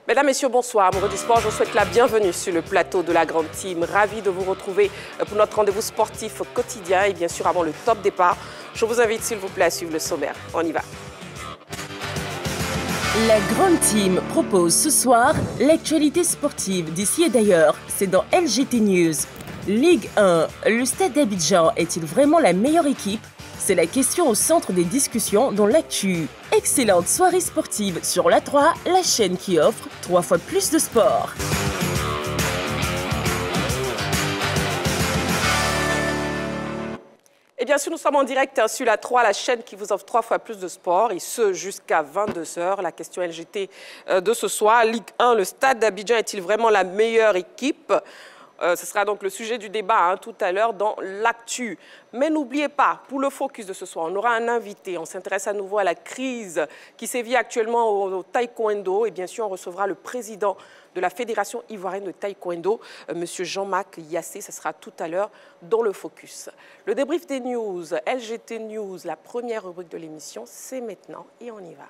Mesdames, Messieurs, bonsoir. Amoureux du sport, je vous souhaite la bienvenue sur le plateau de la Grande Team. Ravi de vous retrouver pour notre rendez-vous sportif quotidien. Et bien sûr, avant le top départ, je vous invite, s'il vous plaît, à suivre le sommaire. On y va. La Grande Team propose ce soir l'actualité sportive d'ici et d'ailleurs. C'est dans LGT News. Ligue 1, le Stade d'Abidjan est-il vraiment la meilleure équipe? C'est la question au centre des discussions dans l'actu. Excellente soirée sportive sur La 3, la chaîne qui offre 3 fois plus de sport. Et bien sûr, nous sommes en direct sur La 3, la chaîne qui vous offre 3 fois plus de sport, et ce jusqu'à 22 h. La question LGT de ce soir, Ligue 1, le Stade d'Abidjan est-il vraiment la meilleure équipe? Ce sera donc le sujet du débat tout à l'heure dans l'actu. Mais n'oubliez pas, pour le focus de ce soir, on aura un invité. On s'intéresse à nouveau à la crise qui sévit actuellement au taekwondo. Et bien sûr, on recevra le président de la Fédération ivoirienne de taekwondo, M. Jean-Marc Yassé. Ce sera tout à l'heure dans le focus. Le débrief des news, LGT News, la première rubrique de l'émission, c'est maintenant et on y va.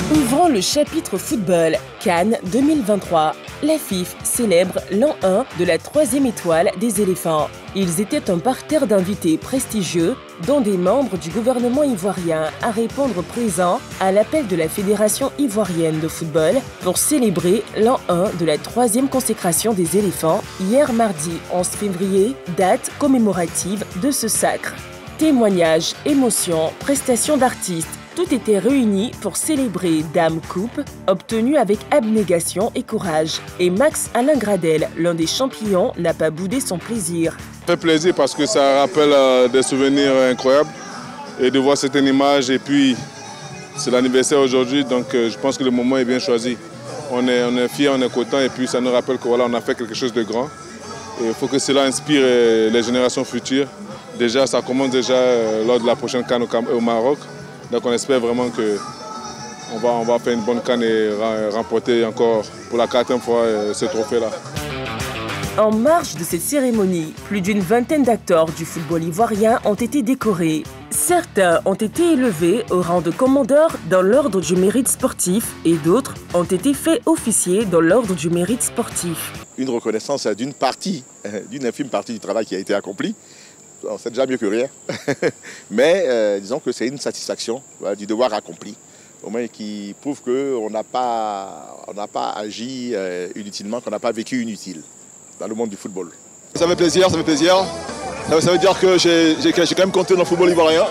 Ouvrant le chapitre football, Cannes 2023, la FIF célèbre l'an 1 de la 3e étoile des éléphants. Ils étaient un parterre d'invités prestigieux, dont des membres du gouvernement ivoirien à répondre présents à l'appel de la Fédération ivoirienne de football pour célébrer l'an 1 de la 3e consécration des éléphants, hier mardi 11 février, date commémorative de ce sacre. Témoignages, émotions, prestations d'artistes, tout était réuni pour célébrer Dame Coupe, obtenue avec abnégation et courage. Et Max Alain Gradel, l'un des champions, n'a pas boudé son plaisir. Ça fait plaisir parce que ça rappelle des souvenirs incroyables. Et de voir certaines images, et puis c'est l'anniversaire aujourd'hui, donc je pense que le moment est bien choisi. On est fiers, on est content, et puis ça nous rappelle qu'on on a fait quelque chose de grand. Et il faut que cela inspire les générations futures. Déjà, ça commence déjà lors de la prochaine CAN au Maroc. Donc on espère vraiment qu'on va faire une bonne CAN et remporter encore pour la 4e fois ce trophée-là. En marge de cette cérémonie, plus d'une vingtaine d'acteurs du football ivoirien ont été décorés. Certains ont été élevés au rang de commandeur dans l'ordre du mérite sportif et d'autres ont été faits officiers dans l'ordre du mérite sportif. Une reconnaissance d'une infime partie du travail qui a été accompli. C'est déjà mieux que rien, mais disons que c'est une satisfaction du devoir accompli, au moins qui prouve qu'on n'a pas agi inutilement, qu'on n'a pas vécu inutile dans le monde du football. Ça fait plaisir, ça fait plaisir. Ça veut dire que j'ai quand même compté dans le football ivoirien.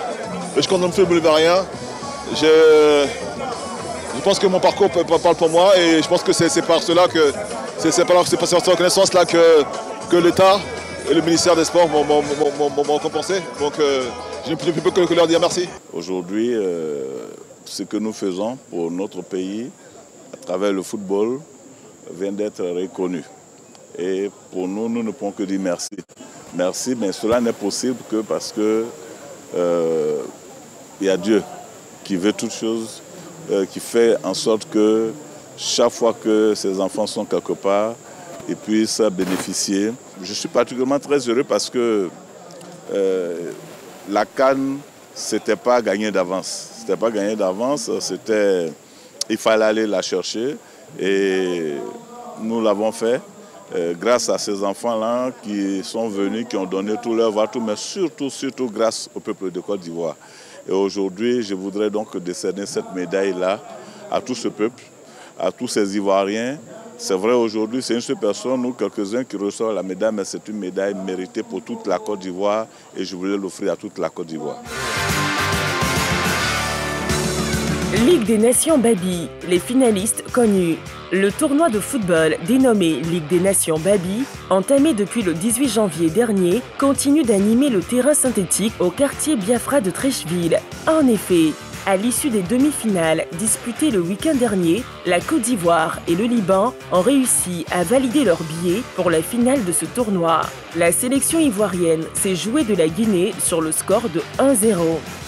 Je compte dans le football ivoirien. Je pense que mon parcours parle pour moi et je pense que c'est par cela que c'est par cette reconnaissance-là que l'État et le ministère des Sports m'ont compensé. Donc je ne peux que leur dire merci. Aujourd'hui, ce que nous faisons pour notre pays, à travers le football, vient d'être reconnu. Et pour nous, nous ne pouvons que dire merci. Merci, mais cela n'est possible que parce que y a Dieu qui veut toutes choses, qui fait en sorte que chaque fois que ces enfants sont quelque part, ils puissent bénéficier. Je suis particulièrement très heureux parce que la CAN, c'était pas gagné d'avance. C'était pas gagné d'avance, il fallait aller la chercher et nous l'avons fait grâce à ces enfants-là qui sont venus, qui ont donné tout leur voix, mais surtout grâce au peuple de Côte d'Ivoire. Et aujourd'hui, je voudrais donc décerner cette médaille-là à tout ce peuple, à tous ces Ivoiriens. C'est vrai, aujourd'hui, c'est une seule personne ou quelques-uns qui reçoivent la médaille, mais c'est une médaille méritée pour toute la Côte d'Ivoire et je voulais l'offrir à toute la Côte d'Ivoire. Ligue des Nations Baby, les finalistes connus. Le tournoi de football dénommé Ligue des Nations Baby, entamé depuis le 18 janvier dernier, continue d'animer le terrain synthétique au quartier Biafra de Treichville. En effet, à l'issue des demi-finales disputées le week-end dernier, la Côte d'Ivoire et le Liban ont réussi à valider leurs billets pour la finale de ce tournoi. La sélection ivoirienne s'est jouée de la Guinée sur le score de 1-0,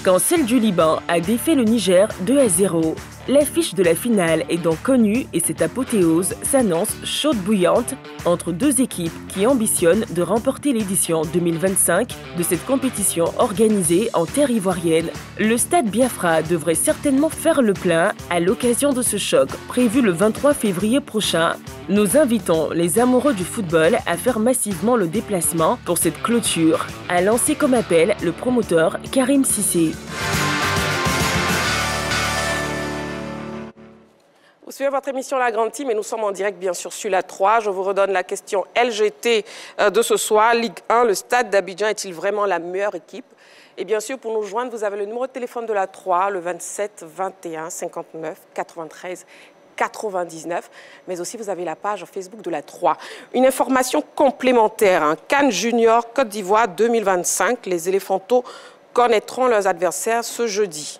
quand celle du Liban a défait le Niger 2-0. L'affiche de la finale est donc connue et cette apothéose s'annonce chaude bouillante entre deux équipes qui ambitionnent de remporter l'édition 2025 de cette compétition organisée en terre ivoirienne. Le Stade Biafra devrait certainement faire le plein à l'occasion de ce choc prévu le 23 février prochain. Nous invitons les amoureux du football à faire massivement le déplacement pour cette clôture, a lancé comme appel le promoteur Karim Cissé. Vous suivez votre émission La Grande Team et nous sommes en direct bien sûr sur la 3. Je vous redonne la question LGT de ce soir. Ligue 1, le Stade d'Abidjan est-il vraiment la meilleure équipe? Et bien sûr, pour nous joindre, vous avez le numéro de téléphone de la 3, le 27 21 59 93 99, mais aussi vous avez la page Facebook de la 3. Une information complémentaire, CAN Junior Côte d'Ivoire 2025, les éléphantaux connaîtront leurs adversaires ce jeudi.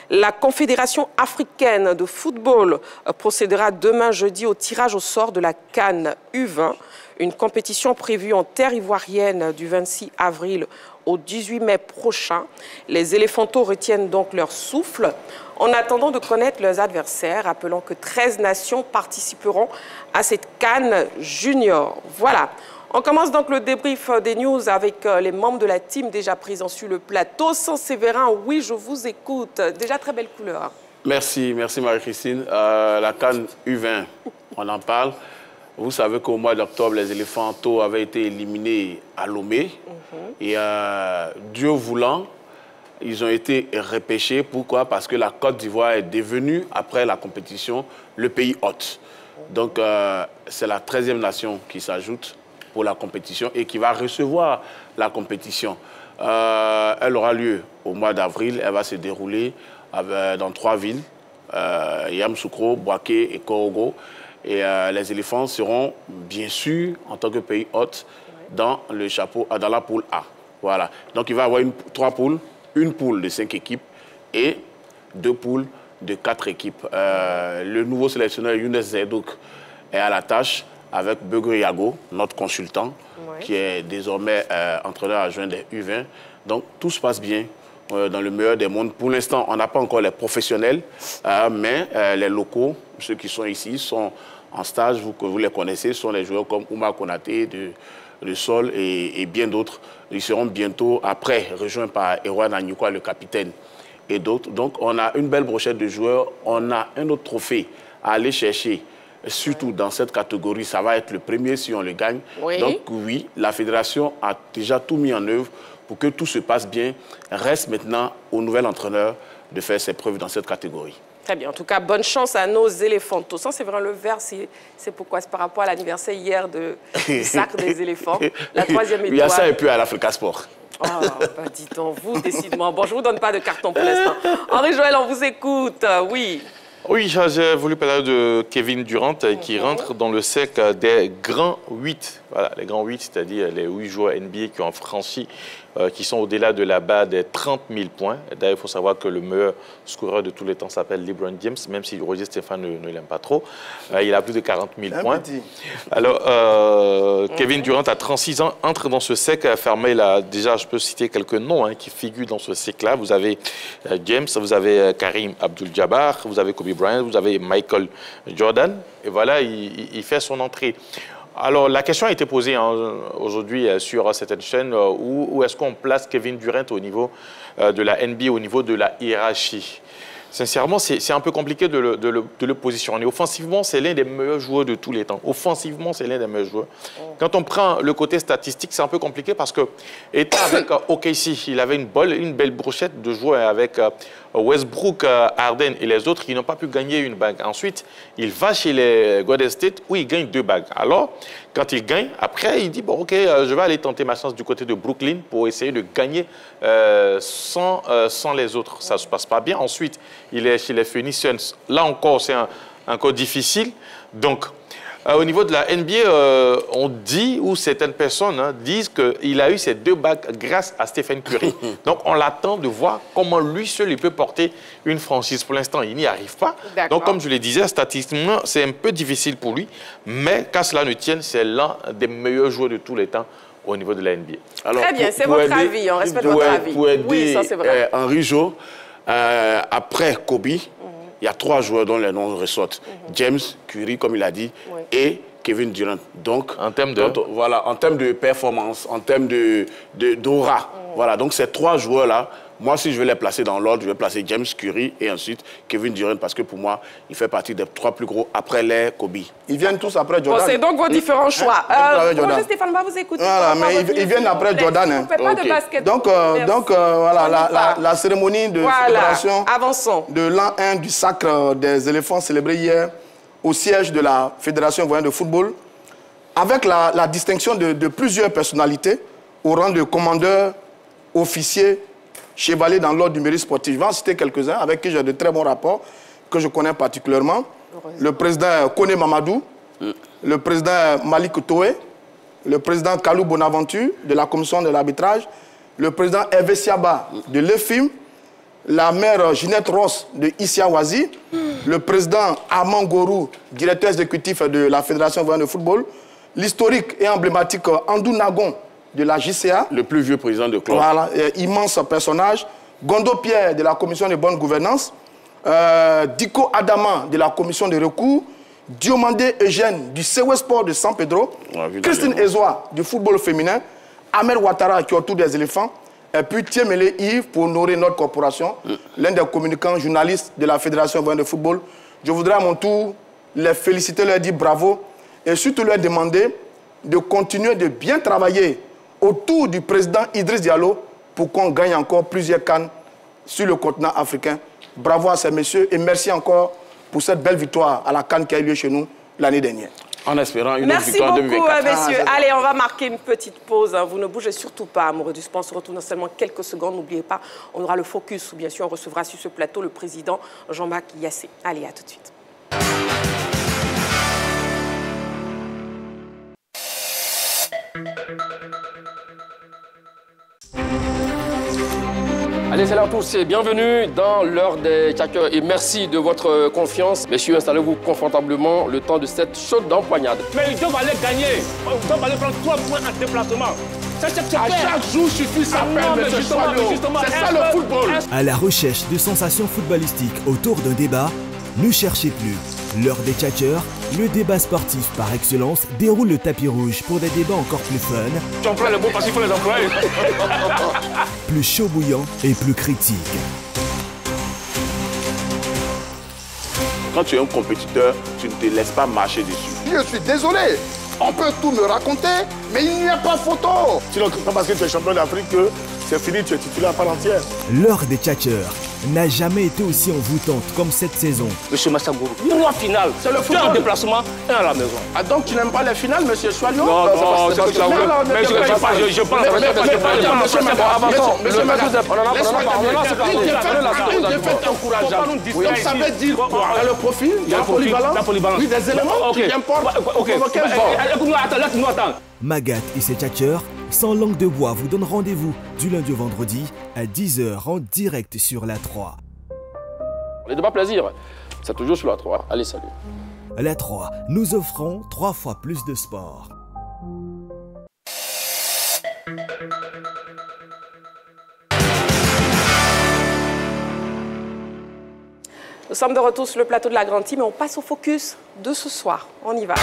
La Confédération africaine de football procédera demain jeudi au tirage au sort de la CAN U20, une compétition prévue en terre ivoirienne du 26 avril au 18 mai prochain. Les éléphantaux retiennent donc leur souffle en attendant de connaître leurs adversaires, rappelant que 13 nations participeront à cette CAN Junior. Voilà. On commence donc le débrief des news avec les membres de la team déjà présents sur le plateau. Sans Séverin, oui, je vous écoute. Déjà très belle couleur. Merci Marie-Christine. La CAN U20, on en parle. Vous savez qu'au mois d'octobre, les éléphantaux avaient été éliminés à Lomé. Et Dieu voulant, ils ont été repêchés. Pourquoi? Parce que la Côte d'Ivoire est devenue, après la compétition, le pays hôte. Donc, c'est la 13e nation qui s'ajoute pour la compétition et qui va recevoir la compétition. Elle aura lieu au mois d'avril. Elle va se dérouler dans 3 villes, Yamoussoukro, Bouaké et Korogo. Et les éléphants seront, bien sûr, en tant que pays hôte, dans la poule A. Voilà. Donc, il va y avoir 3 poules, une poule de 5 équipes et 2 poules de 4 équipes. Le nouveau sélectionneur Younes Zerdouk est à la tâche avec Beugre Yago, notre consultant, qui est désormais entraîneur adjoint des U20. Donc, tout se passe bien dans le meilleur des mondes. Pour l'instant, on n'a pas encore les professionnels, mais les locaux, ceux qui sont ici, sont en stage, vous les connaissez, sont les joueurs comme Oumar Konaté, de Sol et bien d'autres. Ils seront bientôt, après, rejoints par Erwan Anyukwa, le capitaine, et d'autres. Donc, on a une belle brochette de joueurs. On a un autre trophée à aller chercher, surtout dans cette catégorie. Ça va être le premier si on le gagne. Oui. Donc, oui, la fédération a déjà tout mis en œuvre pour que tout se passe bien. Reste maintenant au nouvel entraîneur de faire ses preuves dans cette catégorie. Très bien. En tout cas, bonne chance à nos éléphantaux. Ça, c'est vraiment le vert. C'est pourquoi? C'est par rapport à l'anniversaire hier du sacre des éléphants. La 3e étoile. Il y a ça et puis à l'Africa Sport. Oh, bah dites donc, vous, décidément. Bon, je ne vous donne pas de carton pour l'instant. Henri Joël, on vous écoute. Oui. Oui, j'ai voulu parler de Kevin Durant qui rentre dans le cercle des grands 8. Voilà, les grands 8, c'est-à-dire les 8 joueurs NBA qui ont franchi, qui sont au-delà de la barre des 30 000 points. D'ailleurs, il faut savoir que le meilleur scoreur de tous les temps s'appelle LeBron James, même si Roger Stéphane ne l'aime pas trop. Il a plus de 40 000 points. Alors, Kevin Durant, à 36 ans, entre dans ce cercle fermé. Il a déjà, je peux citer quelques noms qui figurent dans ce cercle-là. Vous avez James, vous avez Karim Abdul-Jabbar, vous avez Kobe Bryant, vous avez Michael Jordan. Et voilà, il fait son entrée. Alors, la question a été posée aujourd'hui sur certaines chaînes, où est-ce qu'on place Kevin Durant au niveau de la NBA, au niveau de la hiérarchie. Sincèrement, c'est un peu compliqué de le positionner. Offensivement, c'est l'un des meilleurs joueurs de tous les temps. Offensivement, c'est l'un des meilleurs joueurs. Quand on prend le côté statistique, c'est un peu compliqué parce que, étant avec OKC, il avait une belle brochette de joueurs avec Westbrook, Harden et les autres qui n'ont pas pu gagner une bague. Ensuite, il va chez les Golden State où il gagne 2 bagues. Alors, quand il gagne, après, il dit, bon, OK, je vais aller tenter ma chance du côté de Brooklyn pour essayer de gagner sans les autres. Ça ne se passe pas bien. Ensuite, il est chez les Phoenix Suns. Là encore, c'est un cas difficile. Donc, au niveau de la NBA, on dit, ou certaines personnes disent qu'il a eu ces 2 bagues grâce à Stephen Curry. Donc, on l'attend de voir comment lui seul il peut porter une franchise. Pour l'instant, il n'y arrive pas. Donc, comme je le disais, statistiquement, c'est un peu difficile pour lui. Mais qu'à cela ne tienne, c'est l'un des meilleurs joueurs de tous les temps au niveau de la NBA. Alors, très bien, c'est votre avis. On respecte votre avis. Pour aider Henri Jo, après Kobe, il y a 3 joueurs dont les noms ressortent. James, Curry, comme il a dit, et Kevin Durant. Donc, en termes de... Voilà, en termes de performance, en termes d'aura. Voilà, donc ces 3 joueurs-là, moi, si je vais les placer dans l'ordre, je vais placer James, Curry et ensuite Kevin Durant parce que pour moi, il fait partie des 3 plus gros après les Kobe. Ils viennent tous après Jordan. Bon, c'est donc vos différents choix. Stéphane, va vous écouter. Voilà, mais ils viennent après Jordan. On ne fait pas de basket. Donc voilà, la cérémonie de célébration de l'an 1 du sacre des éléphants célébré hier au siège de la Fédération ivoirienne de football, avec la distinction de plusieurs personnalités au rang de commandeurs, officiers, chevaliers dans l'ordre du mérite sportif. Je vais en citer quelques-uns avec qui j'ai de très bons rapports, que je connais particulièrement. Le président Kone Mamadou, le président Malik Toé, le président Kalou Bonaventure de la commission de l'arbitrage, le président Hervé Siaba de l'EFIM, la mère Ginette Ross de Issia Wazi, le président Armand Gorou, directeur exécutif de la Fédération ivoirienne de football, l'historique et emblématique Andou Nagon de la JCA. Le plus vieux président de club. Voilà, immense personnage. Gondo Pierre de la commission de bonne gouvernance, Diko Adama de la commission de recours, Diomandé Eugène du CW Sport de San Pedro, Christine Ezoa du football féminin, Ahmed Ouattara qui est autour des éléphants, et puis Thiemele Yves pour honorer notre corporation, l'un des communicants journalistes de la Fédération ivoirienne de football. Je voudrais à mon tour les féliciter, leur dire bravo et surtout leur demander de continuer de bien travailler autour du président Idriss Diallo pour qu'on gagne encore plusieurs CAN sur le continent africain. Bravo à ces messieurs et merci encore pour cette belle victoire à la CAN qui a eu lieu chez nous l'année dernière. En espérant une autre victoire en 2024. Merci beaucoup, messieurs. Allez, on va marquer une petite pause. Vous ne bougez surtout pas, amoureux du sport. On se retrouve dans seulement quelques secondes. N'oubliez pas, on aura le focus où bien sûr on recevra sur ce plateau le président Jean-Marc Yassé. Allez, à tout de suite. Allez, salut à tous et bienvenue dans l'heure des tchackers et merci de votre confiance. Messieurs, installez-vous confortablement le temps de cette chaude empoignade. Mais ils doivent aller gagner, ils doivent aller prendre 3 points en déplacement. À chaque jour suffit sa peine, monsieur Choileau. C'est ça le football. À la recherche de sensations footballistiques autour d'un débat, ne cherchez plus. L'heure des tchatcheurs, le débat sportif par excellence, déroule le tapis rouge pour des débats encore plus fun. J'emploie le mot parce qu'il faut les employer. Plus chaud bouillant et plus critique. Quand tu es un compétiteur, tu ne te laisses pas marcher dessus. Je suis désolé. On peut tout me raconter, mais il n'y a pas photo. Sinon, parce que tu es champion d'Afrique, c'est fini, tu es titulaire à part entière. L'heure des tchatcheurs n'a jamais été aussi envoûtante comme cette saison. Monsieur Massagourou, le roi final, c'est le football en déplacement et à la maison. Ah donc tu n'aimes pas les finales, monsieur Choileau? Non, non, c'est pas ça. Mais je pense donc ça veut dire il y a le profil, il y a la polyvalence, oui, des éléments qui importent. Laisse-nous attendre. Magat et ses tchatcheurs, sans langue de bois, vous donnent rendez-vous du lundi au vendredi à 10h en direct sur la 3. Les débats plaisir, c'est toujours sur la 3. Allez, salut. La 3, nous offrons 3 fois plus de sport. Nous sommes de retour sur le plateau de la Grande Team et on passe au focus de ce soir. On y va.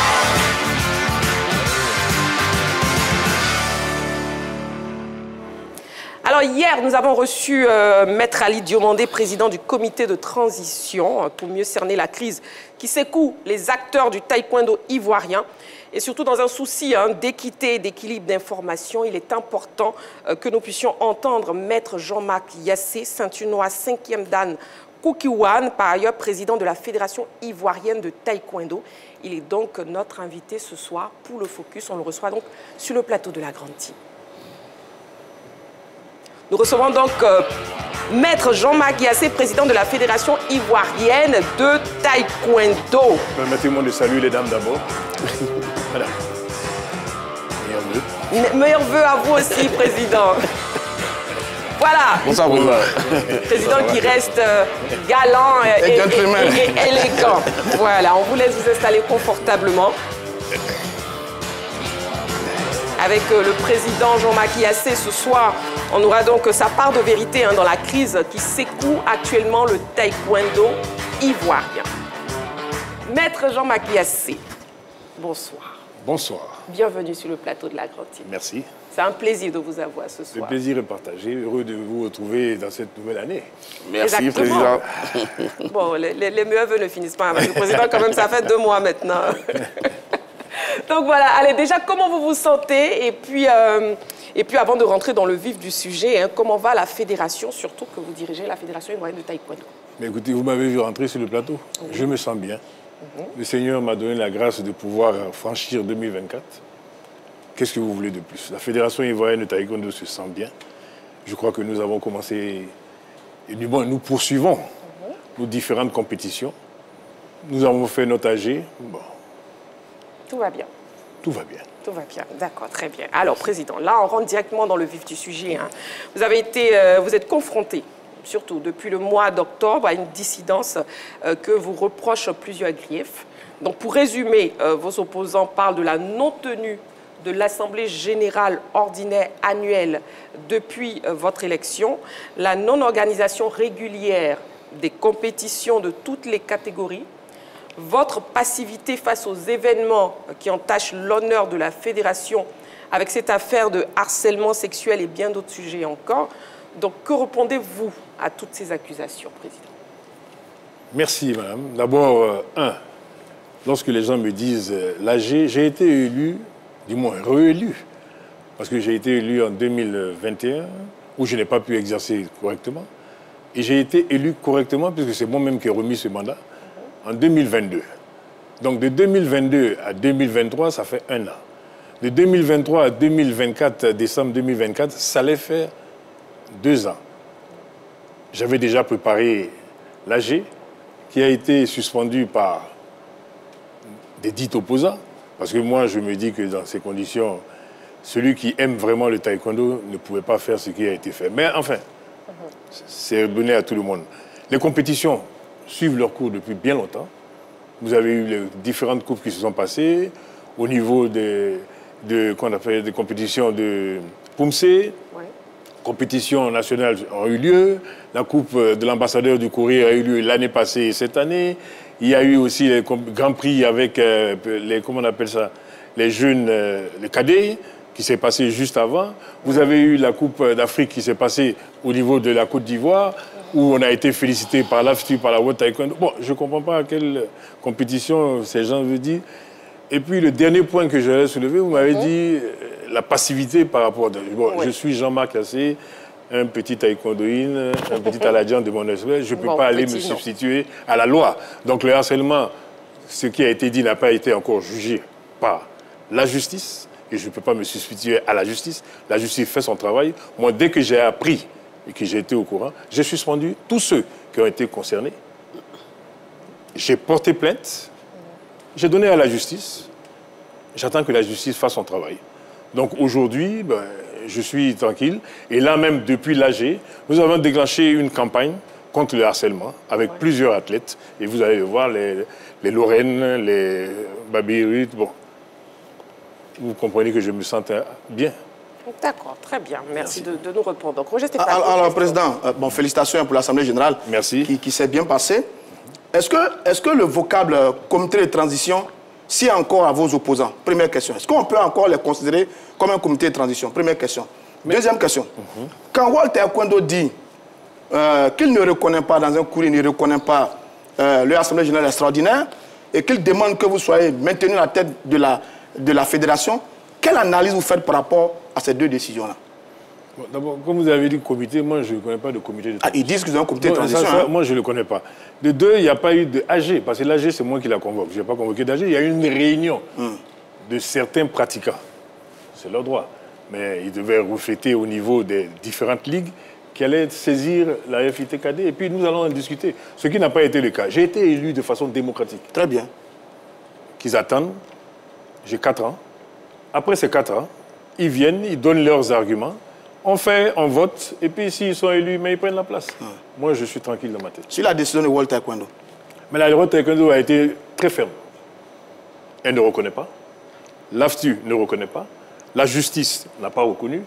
Alors hier, nous avons reçu Maître Ali Diomandé, président du comité de transition, pour mieux cerner la crise qui secoue les acteurs du taekwondo ivoirien. Et surtout dans un souci d'équité et d'équilibre d'information, il est important que nous puissions entendre Maître Jean-Marc Yassé, ceinture noire 5e dan Kukiwan, par ailleurs président de la Fédération ivoirienne de taekwondo. Il est donc notre invité ce soir pour le focus. On le reçoit donc sur le plateau de la Grande Team. Nous recevons donc Maître Jean-Marc Yassé, président de la Fédération ivoirienne de taekwondo. Permettez-moi de saluer les dames d'abord. Madame. Meilleurs vœux. Meilleurs vœux à vous aussi, président. Voilà. Bonsoir, bonsoir. Président qui reste galant et élégant. Voilà, on vous laisse vous installer confortablement. Avec le président Jean-Marc Yassé ce soir, on aura donc sa part de vérité dans la crise qui secoue actuellement le taekwondo. ivoirien. Maître Jean-Marc Yassé, bonsoir. Bonsoir. Bienvenue sur le plateau de la Grande Île. Merci. C'est un plaisir de vous avoir ce soir. Le plaisir est partagé. Heureux de vous retrouver dans cette nouvelle année. Merci, Exactement. Président. Bon, les meilleurs vœux ne finissent pas avec le Président. Quand même, ça fait 2 mois maintenant. Donc voilà, allez, déjà, comment vous vous sentez? Et puis avant de rentrer dans le vif du sujet, hein, comment va la fédération, surtout que vous dirigez la Fédération ivoirienne de taekwondo? Mais écoutez, vous m'avez vu rentrer sur le plateau. Oui. Je me sens bien. Le Seigneur m'a donné la grâce de pouvoir franchir 2024. Qu'est-ce que vous voulez de plus? La Fédération ivoirienne de taekwondo se sent bien. Je crois que nous avons commencé, et du moins nous poursuivons nos différentes compétitions. Nous avons fait notre AG. Bon. Tout va bien. Tout va bien. Tout va bien, d'accord, très bien. Alors, Président, là, on rentre directement dans le vif du sujet. Hein. Vous êtes confronté, surtout depuis le mois d'octobre, à une dissidence que vous reprochent plusieurs griefs. Donc, pour résumer, vos opposants parlent de la non-tenue de l'Assemblée générale ordinaire annuelle depuis votre élection, la non-organisation régulière des compétitions de toutes les catégories, votre passivité face aux événements qui entachent l'honneur de la fédération avec cette affaire de harcèlement sexuel et bien d'autres sujets encore. Donc, que répondez-vous à toutes ces accusations, Président? Merci, Madame. D'abord, lorsque les gens me disent l'AG, j'ai été élu, du moins réélu, parce que j'ai été élu en 2021, où je n'ai pas pu exercer correctement, et j'ai été élu correctement, puisque c'est moi-même qui ai remis ce mandat, en 2022. Donc de 2022 à 2023, ça fait 1 an. De 2023 à 2024, décembre 2024, ça allait faire 2 ans. J'avais déjà préparé l'AG, qui a été suspendu par des dits opposants, parce que moi, je me dis que dans ces conditions, celui qui aime vraiment le taekwondo ne pouvait pas faire ce qui a été fait. Mais enfin, c'est donné à tout le monde. Les compétitions suivent leur cours depuis bien longtemps. Vous avez eu les différentes coupes qui se sont passées au niveau des compétitions de Poumsé. Ouais. Compétitions nationales ont eu lieu. La coupe de l'ambassadeur du courrier a eu lieu l'année passée et cette année. Il y a eu aussi les grands prix avec les jeunes, les cadets, qui s'est passé juste avant. Vous avez eu la Coupe d'Afrique qui s'est passée au niveau de la Côte d'Ivoire, où on a été félicité par l'AFTU, par la World Taekwondo. Bon, je ne comprends pas à quelle compétition ces gens veulent dire. Et puis, le dernier point que j'allais soulever, vous m'avez dit la passivité par rapport à... Bon, je suis Jean-Marc Yassé, un petit taekwondoïne, un petit aladjan de mon espèce. Je ne peux pas aller me substituer à la loi. Donc, le harcèlement, ce qui a été dit n'a pas été encore jugé par la justice. Et je ne peux pas me substituer à la justice. La justice fait son travail. Moi, dès que j'ai appris et que j'ai été au courant, j'ai suspendu tous ceux qui ont été concernés. J'ai porté plainte. J'ai donné à la justice. J'attends que la justice fasse son travail. Donc aujourd'hui, je suis tranquille. Et là même, depuis l'AG, nous avons déclenché une campagne contre le harcèlement avec plusieurs athlètes. Et vous allez voir les Lorraine, les Babi, bon. Vous comprenez que je me sens bien. D'accord, très bien. Merci de nous répondre. Donc, Roger Stéphane. Alors, Président, félicitations pour l'Assemblée générale. Merci. Qui s'est bien passée. Est-ce que le vocable comité de transition, si encore à vos opposants? Première question. Est-ce qu'on peut encore les considérer comme un comité de transition? Première question. Deuxième question. Quand Walter Taekwondo dit qu'il ne reconnaît pas, dans un courrier, il ne reconnaît pas l'Assemblée générale extraordinaire et qu'il demande que vous soyez maintenu à la tête de la fédération, quelle analyse vous faites par rapport à ces deux décisions-là? Bon, d'abord, comme vous avez dit comité, moi je ne connais pas de comité de transition. Ils disent qu'ils ont un comité de transition. Moi je ne le connais pas. De deux, il n'y a pas eu de AG, parce que l'AG c'est moi qui la convoque. Je n'ai pas convoqué d'AG. Il y a eu une réunion de certains pratiquants. C'est leur droit. Mais ils devaient refléter au niveau des différentes ligues qui allaient saisir la FITKD et puis nous allons en discuter. Ce qui n'a pas été le cas. J'ai été élu de façon démocratique. Très bien. Qu'ils attendent. J'ai 4 ans. Après ces 4 ans, ils viennent, ils donnent leurs arguments. On fait, on vote, et puis s'ils sont élus, mais ils prennent la place. Moi, je suis tranquille dans ma tête. Sur la décision de World Taekwondo? Mais la World Taekwondo a été très ferme. Elle ne reconnaît pas. L'AFTU ne reconnaît pas. La justice n'a pas reconnu.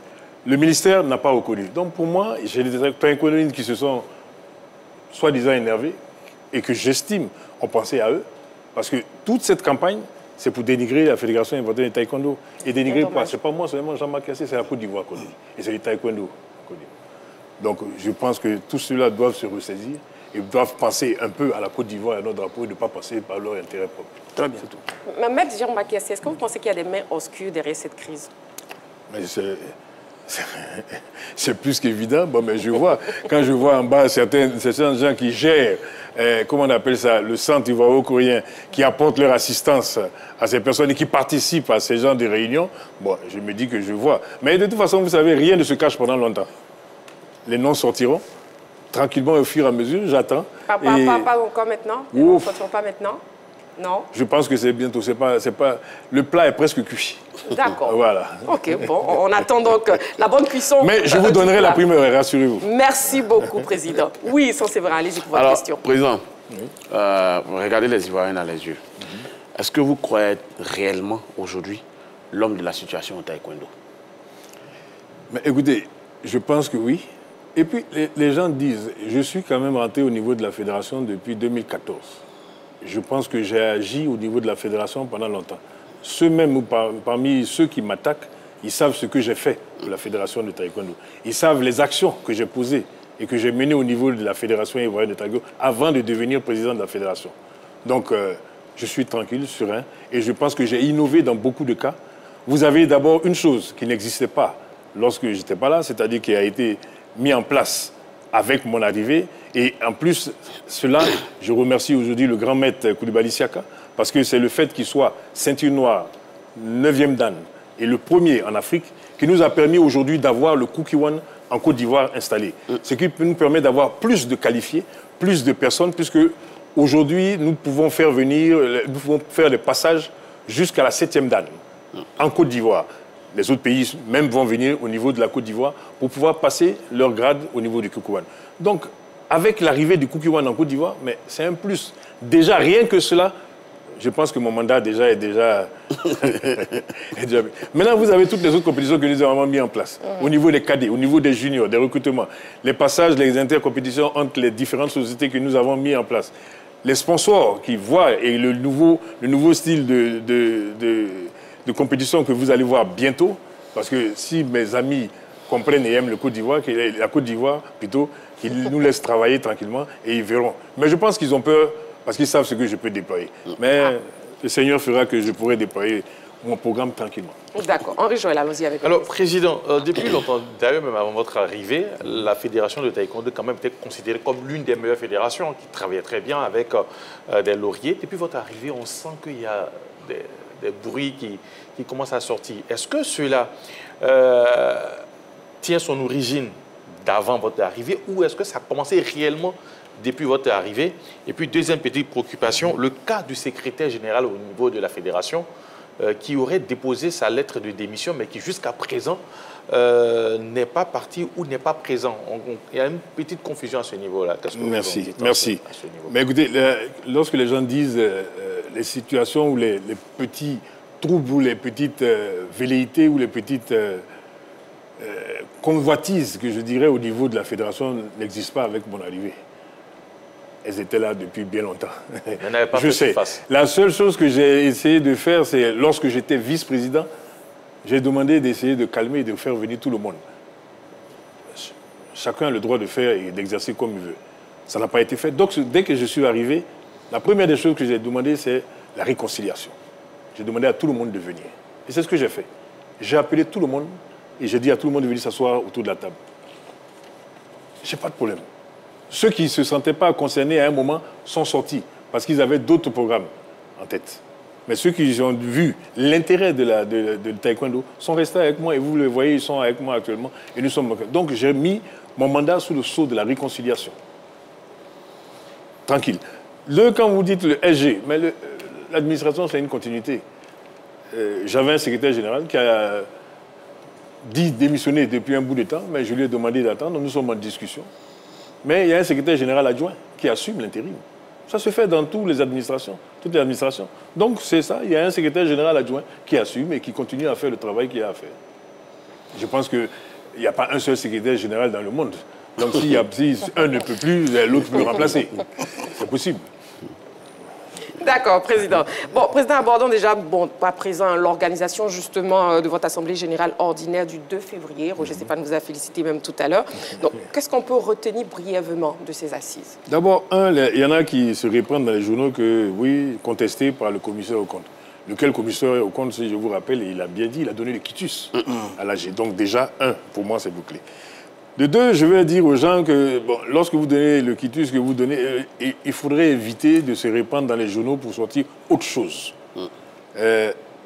Le ministère n'a pas reconnu. Donc pour moi, j'ai des taekwondoïnes qui se sont soi-disant énervés, et que j'estime ont pensé à eux. Parce que toute cette campagne, c'est pour dénigrer la Fédération ivoirienne de taekwondo. Et dénigrer quoi? C'est pas moi seulement, Jean-Marc Cassé, c'est la Côte d'Ivoire qu'on dit. Et c'est le taekwondo qu'on dit. Donc je pense que tous ceux-là doivent se ressaisir et doivent penser un peu à la Côte d'Ivoire et à notre drapeau et ne pas passer par leur intérêt propre. Très bien. C'est tout. Maître Jean-Marc Cassé, est-ce que vous pensez qu'il y a des mains obscures derrière cette crise? Mais c'est plus qu'évident. Bon, mais je vois, quand je vois en bas certains gens qui gèrent, comment on appelle ça, le centre ivoiro-coréen, qui apportent leur assistance à ces personnes et qui participent à ces genres de réunions, bon, je me dis que je vois. Mais de toute façon, vous savez, rien ne se cache pendant longtemps. Les noms sortiront tranquillement au fur et à mesure, j'attends. Pas encore maintenant? Les noms ne sortiront pas maintenant? Non. Je pense que c'est bientôt. C'est pas... Le plat est presque cuit. D'accord. Voilà. OK, bon, on attend donc la bonne cuisson. Mais je vous donnerai la primeur, rassurez-vous. Merci beaucoup, Président. Oui, c'est vrai, allez-y pour votre question. Président, regardez les Ivoiriens dans les yeux. Est-ce que vous croyez réellement aujourd'hui l'homme de la situation au taekwondo? Mais écoutez, je pense que oui. Et puis, les gens disent, je suis quand même rentré au niveau de la fédération depuis 2014. Je pense que j'ai agi au niveau de la fédération pendant longtemps. Ceux même, parmi ceux qui m'attaquent, ils savent ce que j'ai fait pour la fédération de taekwondo. Ils savent les actions que j'ai posées et que j'ai menées au niveau de la fédération ivoirienne de taekwondo avant de devenir président de la fédération. Donc, je suis tranquille, serein, et je pense que j'ai innové dans beaucoup de cas. Vous avez d'abord une chose qui n'existait pas lorsque je n'étais pas là, c'est-à-dire qui a été mis en place avec mon arrivée. Et en plus, cela, je remercie aujourd'hui le grand maître Koulibaly Siaka, parce que c'est le fait qu'il soit ceinture noire, 9e dan, et le premier en Afrique, qui nous a permis aujourd'hui d'avoir le Kukiwan en Côte d'Ivoire installé. Ce qui nous permet d'avoir plus de qualifiés, plus de personnes, puisque aujourd'hui, nous pouvons faire des passages jusqu'à la 7e dan en Côte d'Ivoire. Les autres pays même vont venir au niveau de la Côte d'Ivoire pour pouvoir passer leur grade au niveau du Kukiwan. Donc, avec l'arrivée du Kukiwan en Côte d'Ivoire, mais c'est un plus. Déjà, rien que cela, je pense que mon mandat est déjà... Maintenant, vous avez toutes les autres compétitions que nous avons mis en place. Au niveau des cadets, au niveau des juniors, des recrutements, les passages, les intercompétitions entre les différentes sociétés que nous avons mis en place. Les sponsors qui voient et le nouveau style de compétition que vous allez voir bientôt, parce que si mes amis comprennent et aiment la Côte d'Ivoire plutôt, qu'ils nous laissent travailler tranquillement et ils verront. Mais je pense qu'ils ont peur parce qu'ils savent ce que je peux déployer. Mais le Seigneur fera que je pourrai déployer mon programme tranquillement. D'accord. Henri Joël, allons-y avec vous. Alors, Président, depuis longtemps, d'ailleurs même avant votre arrivée, la fédération de taekwondo quand même était considérée comme l'une des meilleures fédérations qui travaillait très bien avec des lauriers. Depuis votre arrivée, on sent qu'il y a des bruits qui commencent à sortir. Est-ce que cela tient son origine d'avant votre arrivée ou est-ce que ça a commencé réellement depuis votre arrivée? Et puis, deuxième petite préoccupation, le cas du secrétaire général au niveau de la fédération qui aurait déposé sa lettre de démission, mais qui jusqu'à présent n'est pas parti ou n'est pas présent. Il y a une petite confusion à ce niveau-là. Merci. Mais écoutez, lorsque les gens disent les situations où les petits troubles ou les petites velléités ou les petites convoitises, que je dirais, au niveau de la fédération n'existent pas avec mon arrivée. Elles étaient là depuis bien longtemps. Je sais. La seule chose que j'ai essayé de faire, c'est lorsque j'étais vice-président, j'ai demandé d'essayer de calmer et de faire venir tout le monde. Chacun a le droit de faire et d'exercer comme il veut. Ça n'a pas été fait. Donc, dès que je suis arrivé, la première des choses que j'ai demandé, c'est la réconciliation. J'ai demandé à tout le monde de venir. Et c'est ce que j'ai fait. J'ai appelé tout le monde et j'ai dit à tout le monde de venir s'asseoir autour de la table. Je n'ai pas de problème. Ceux qui ne se sentaient pas concernés à un moment sont sortis parce qu'ils avaient d'autres programmes en tête. Mais ceux qui ont vu l'intérêt de taekwondo sont restés avec moi et vous le voyez, ils sont avec moi actuellement. Et nous sommes... Donc j'ai mis mon mandat sous le sceau de la réconciliation. Tranquille. Quand vous dites le SG, mais l'administration, c'est une continuité. J'avais un secrétaire général qui a dit démissionner depuis un bout de temps, mais je lui ai demandé d'attendre. Nous sommes en discussion. Mais il y a un secrétaire général adjoint qui assume l'intérim. Ça se fait dans toutes les administrations. Donc c'est ça, il y a un secrétaire général adjoint qui assume et qui continue à faire le travail qu'il a à faire. Je pense qu'il n'y a pas un seul secrétaire général dans le monde. Donc si un ne peut plus, l'autre peut le remplacer. C'est possible. D'accord, Président. Bon, Président, abordons déjà, à présent, l'organisation justement de votre Assemblée générale ordinaire du 2 février. Roger Stéphane vous a félicité même tout à l'heure. Donc, qu'est-ce qu'on peut retenir brièvement de ces assises? D'abord, il y en a qui se reprennent dans les journaux que, oui, contesté par le commissaire aux comptes. Lequel commissaire aux comptes, si je vous rappelle, il a bien dit, il a donné le quitus à l'AG. Donc déjà, pour moi, c'est bouclé. De deux, je vais dire aux gens que lorsque vous donnez le quitus que vous donnez, il faudrait éviter de se répandre dans les journaux pour sortir autre chose.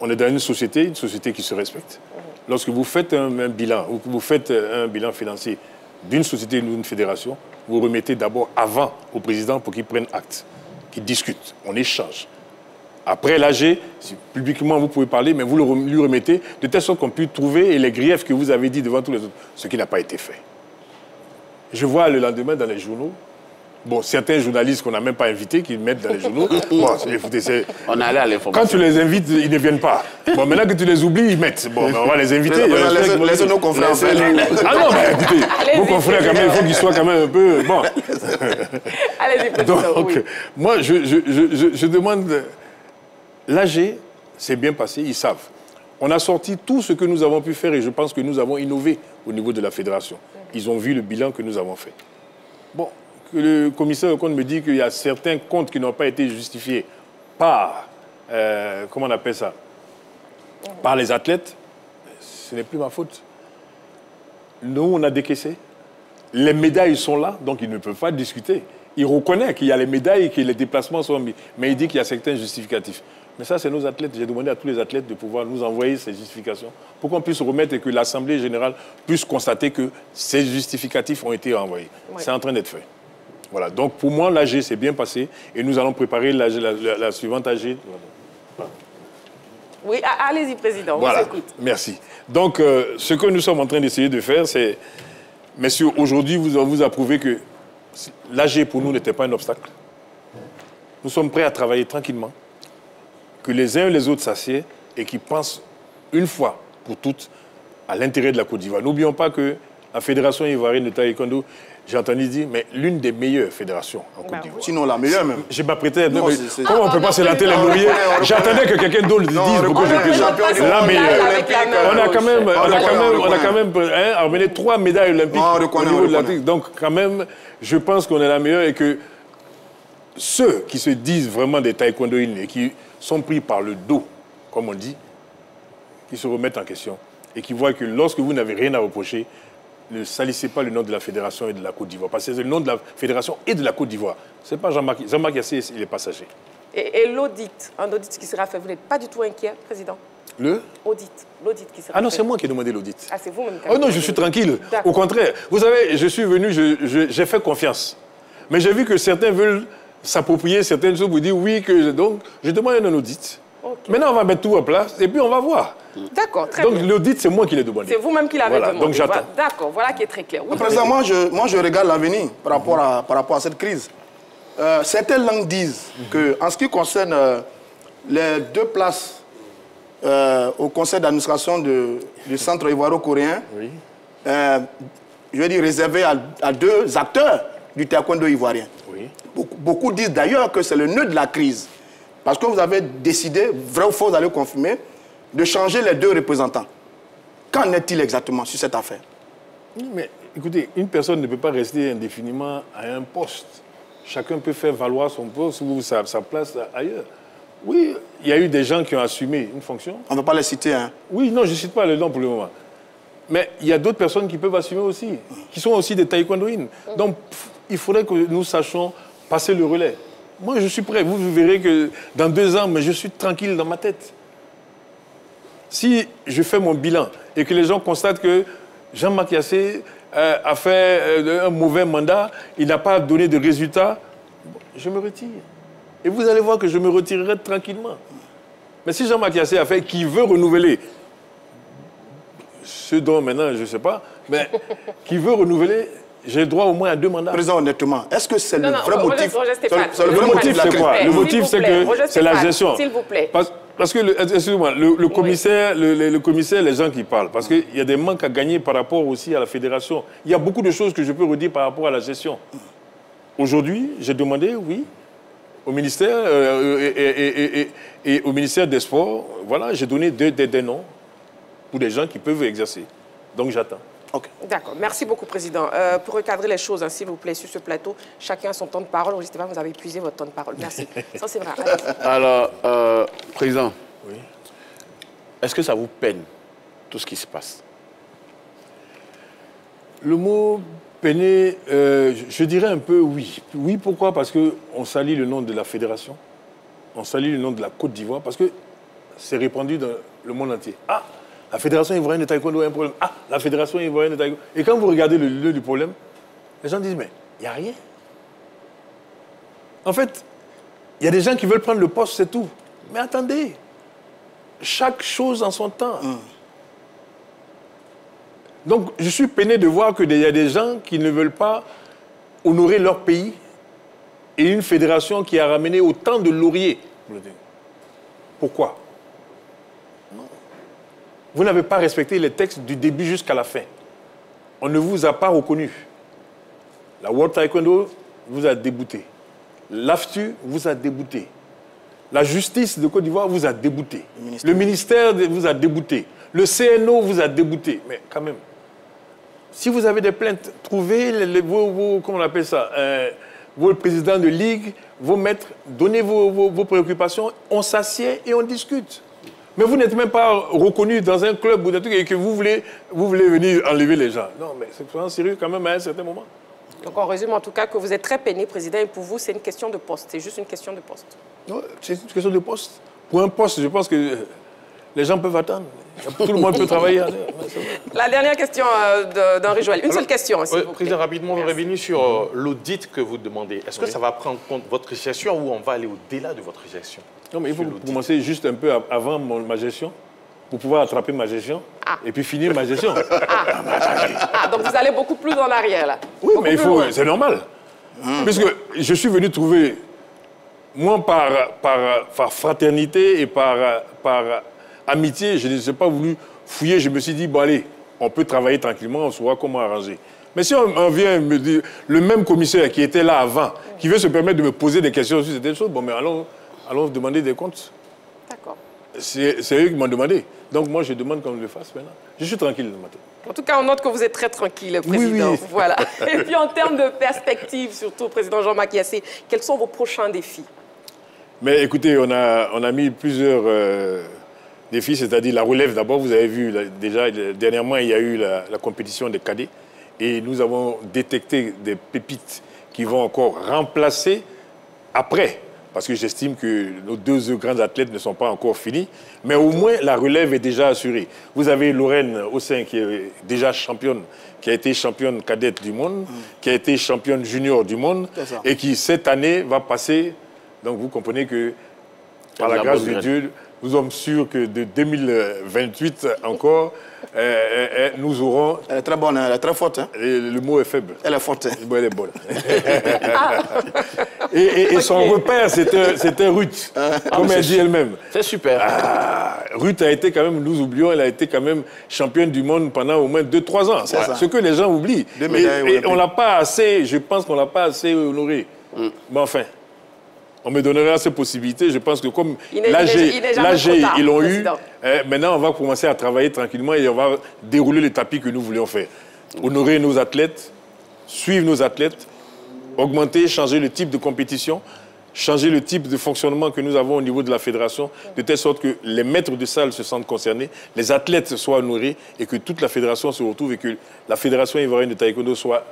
On est dans une société qui se respecte. Lorsque vous faites un bilan, ou que vous faites un bilan financier d'une société ou d'une fédération, vous remettez d'abord avant au président pour qu'il prenne acte, qu'il discute, on échange. Après l'AG, publiquement vous pouvez parler, mais vous lui remettez de telle sorte qu'on puisse trouver les griefs que vous avez dit devant tous les autres, ce qui n'a pas été fait. Je vois le lendemain dans les journaux, certains journalistes qu'on n'a même pas invités, qui mettent dans les journaux. Écoutez, on est allé à l'information. Quand tu les invites, ils ne viennent pas. Maintenant que tu les oublies, ils mettent. On va les inviter. Laissez nos confrères. Ah non, mais écoutez, vos confrères, quand même, il faut qu'ils soient quand même un peu... Bon. Allez-y, Président. Donc, moi, je demande... L'AG, c'est bien passé, ils savent. On a sorti tout ce que nous avons pu faire et je pense que nous avons innové au niveau de la fédération. Ils ont vu le bilan que nous avons fait. Bon, que le commissaire au compte me dit qu'il y a certains comptes qui n'ont pas été justifiés par, comment on appelle ça, par les athlètes, ce n'est plus ma faute. Nous, on a décaissé. Les médailles sont là, donc ils ne peuvent pas discuter. Il reconnaît qu'il y a les médailles et que les déplacements sont mis. Mais il dit qu'il y a certains justificatifs. Mais ça, c'est nos athlètes. J'ai demandé à tous les athlètes de pouvoir nous envoyer ces justifications pour qu'on puisse remettre et que l'Assemblée générale puisse constater que ces justificatifs ont été envoyés. Oui. C'est en train d'être fait. Voilà. Donc, pour moi, l'AG s'est bien passé et nous allons préparer la suivante AG. Oui, allez-y, Président. Voilà. On vous écoute. Merci. Donc, ce que nous sommes en train d'essayer de faire, c'est... Messieurs, aujourd'hui, vous approuvez que l'AG, pour nous, n'était pas un obstacle. Nous sommes prêts à travailler tranquillement. Que les uns et les autres s'assiedent et qu'ils pensent une fois pour toutes à l'intérêt de la Côte d'Ivoire. N'oublions pas que la Fédération ivoirienne de taekwondo, j'ai entendu dire, mais l'une des meilleures fédérations en Côte d'Ivoire. Sinon, la meilleure même. J'ai m'apprêtais. Comment on ne peut pas se latter les lauriers? J'attendais que quelqu'un d'autre le dise pour que je puisse. La meilleure. On a quand même amené 3 médailles olympiques au niveau de l'Atlantique. Donc, quand même, je pense qu'on est la meilleure et que ceux qui se disent vraiment des taekwondoïnes et qui sont pris par le dos, comme on dit, qui se remettent en question et qui voient que lorsque vous n'avez rien à reprocher, ne salissez pas le nom de la Fédération et de la Côte d'Ivoire. Parce que c'est le nom de la Fédération et de la Côte d'Ivoire. Ce n'est pas Jean-Marc Yassé, il est passager. Et l'audit, un audit qui sera fait, vous n'êtes pas du tout inquiet, Président? L'audit qui sera fait. Ah non, c'est moi qui ai demandé l'audit. Ah, c'est vous-même qui avez non, je suis tranquille. Au contraire, vous savez, je suis venu, j'ai fait confiance. Mais j'ai vu que certains veulent s'approprier certaines choses pour dire oui, donc je demande un audit. Okay. Maintenant, on va mettre tout en place et puis on va voir. D'accord, très bien. Donc l'audit, c'est moi qui l'ai demandé. C'est vous-même qui l'avez demandé. Donc j'attends. D'accord, voilà qui est très clair. Oui, Président, moi je regarde l'avenir par rapport à cette crise. Certaines langues disent qu'en ce qui concerne les 2 places au conseil d'administration du centre ivoiro-coréen, je vais dire réservées à 2 acteurs du taekwondo ivoirien. Oui. Beaucoup disent d'ailleurs que c'est le nœud de la crise. Parce que vous avez décidé, vrai ou faux, vous allez confirmer, de changer les 2 représentants. Qu'en est-il exactement sur cette affaire? Mais écoutez, une personne ne peut pas rester indéfiniment à un poste. Chacun peut faire valoir son poste ou sa place ailleurs. Oui, il y a eu des gens qui ont assumé une fonction. On ne va pas les citer, hein? Oui, non, je ne cite pas les noms pour le moment. Mais il y a d'autres personnes qui peuvent assumer aussi, qui sont aussi des taekwondoïnes. Donc, il faudrait que nous sachions passer le relais. Moi, je suis prêt. Vous verrez que dans 2 ans, mais je suis tranquille dans ma tête. Si je fais mon bilan et que les gens constatent que Jean-Marc Yassé a fait un mauvais mandat, il n'a pas donné de résultats, je me retire. Et vous allez voir que je me retirerai tranquillement. Mais si Jean-Marc Yassé a fait qu'il veut renouveler, ce dont maintenant, je ne sais pas, mais qui veut renouveler, j'ai droit au moins à 2 mandats. Président, honnêtement, est-ce que c'est le vrai motif? Le motif, c'est quoi? Le motif, c'est que c'est la gestion. S'il vous plaît. Parce que, excusez-moi, le commissaire, les gens qui parlent, parce qu'il y a des manques à gagner par rapport aussi à la fédération. Il y a beaucoup de choses que je peux redire par rapport à la gestion. Aujourd'hui, j'ai demandé, oui, au ministère et au ministère des Sports, voilà, j'ai donné des noms pour des gens qui peuvent exercer. Donc j'attends. Okay. D'accord. Merci beaucoup, Président. Pour recadrer les choses, hein, s'il vous plaît, sur ce plateau, chacun a son temps de parole. Augustin Stéphane, vous avez épuisé votre temps de parole. Merci. Ça, c'est vrai. Alors, Président, oui. Est-ce que ça vous peine, tout ce qui se passe? Le mot peiner, je dirais un peu oui. Oui, pourquoi? Parce qu'on salit le nom de la fédération, on salit le nom de la Côte d'Ivoire, parce que c'est répandu dans le monde entier. Ah, la Fédération ivoirienne de taekwondo a un problème. Ah, la Fédération ivoirienne de taekwondo. Et quand vous regardez le lieu du problème, les gens disent, mais il n'y a rien. En fait, il y a des gens qui veulent prendre le poste, c'est tout. Mais attendez, chaque chose en son temps. Donc, je suis peiné de voir qu'il y a des gens qui ne veulent pas honorer leur pays et une fédération qui a ramené autant de lauriers. Pourquoi? Vous n'avez pas respecté les textes du début jusqu'à la fin. On ne vous a pas reconnu. La World Taekwondo vous a débouté. L'AFTU vous a débouté. La justice de Côte d'Ivoire vous a débouté. Le ministère vous a débouté. Le CNO vous a débouté. Mais quand même, si vous avez des plaintes, trouvez vos comment on appelle ça, vos présidents de ligue, vos maîtres, donnez vos préoccupations, on s'assied et on discute. Mais vous n'êtes même pas reconnu dans un club ou des trucs et que vous voulez venir enlever les gens. Non, mais c'est vraiment sérieux quand même à un certain moment. Donc on résume en tout cas que vous êtes très peiné, Président, et pour vous, c'est une question de poste. C'est juste une question de poste. Non, c'est une question de poste. Pour un poste, je pense que les gens peuvent attendre. Tout le monde peut travailler. La dernière question d'Henri Joël. Une seule question, s'il vous plaît. Président, rapidement, on revient sur l'audit que vous demandez. Est-ce que ça va prendre compte votre gestion ou on va aller au-delà de votre gestion? Non, mais il faut commencer juste un peu avant ma gestion pour pouvoir attraper ma gestion et puis finir ma gestion. Donc vous allez beaucoup plus en arrière, là. Oui, mais il faut, c'est normal. Puisque je suis venu trouver, moi, par fraternité et par amitié, je n'ai pas voulu fouiller. Je me suis dit, bon, allez, on peut travailler tranquillement, on saura comment arranger. Mais si on vient me dire, le même commissaire qui était là avant, qui veut se permettre de me poser des questions sur certaines choses, bon, mais allons demander des comptes. D'accord. C'est eux qui m'ont demandé. Donc moi, je demande qu'on le fasse maintenant. Je suis tranquille le matin. En tout cas, on note que vous êtes très tranquille, Président. Oui. Voilà. Et puis en termes de perspective, surtout, Président Jean-Marc Yassé, quels sont vos prochains défis? Mais écoutez, on a mis plusieurs défis, c'est-à-dire la relève. D'abord, vous avez vu, déjà, dernièrement, il y a eu la compétition des cadets. Et nous avons détecté des pépites qui vont encore remplacer après. Parce que j'estime que nos deux grands athlètes ne sont pas encore finis. Mais au moins, la relève est déjà assurée. Vous avez Lorraine Ossin qui est déjà championne, qui a été championne cadette du monde, qui a été championne junior du monde, et qui, cette année, va passer. Donc, vous comprenez que, par la grâce de Dieu, nous sommes sûrs que de 2028 encore, nous aurons... Elle est très bonne, elle est très forte. Hein? Le mot est faible. Elle est forte. Elle est bonne. Et son repère, c'était Ruth, comme elle dit elle-même. C'est super. Ruth a été quand même, nous oublions, elle a été quand même championne du monde pendant au moins 2-3 ans. C'est ce que les gens oublient. Et on l'a pas assez, je pense qu'on l'a pas assez honoré. Mais enfin... On me donnera ces possibilités. Je pense que comme l'AG, ils l'ont eu, maintenant on va commencer à travailler tranquillement et on va dérouler le tapis que nous voulions faire. Honorer nos athlètes, suivre nos athlètes, augmenter, changer le type de compétition, changer le type de fonctionnement que nous avons au niveau de la fédération, de telle sorte que les maîtres de salle se sentent concernés, les athlètes soient honorés et que toute la fédération se retrouve et que la fédération ivoirienne de taekwondo soit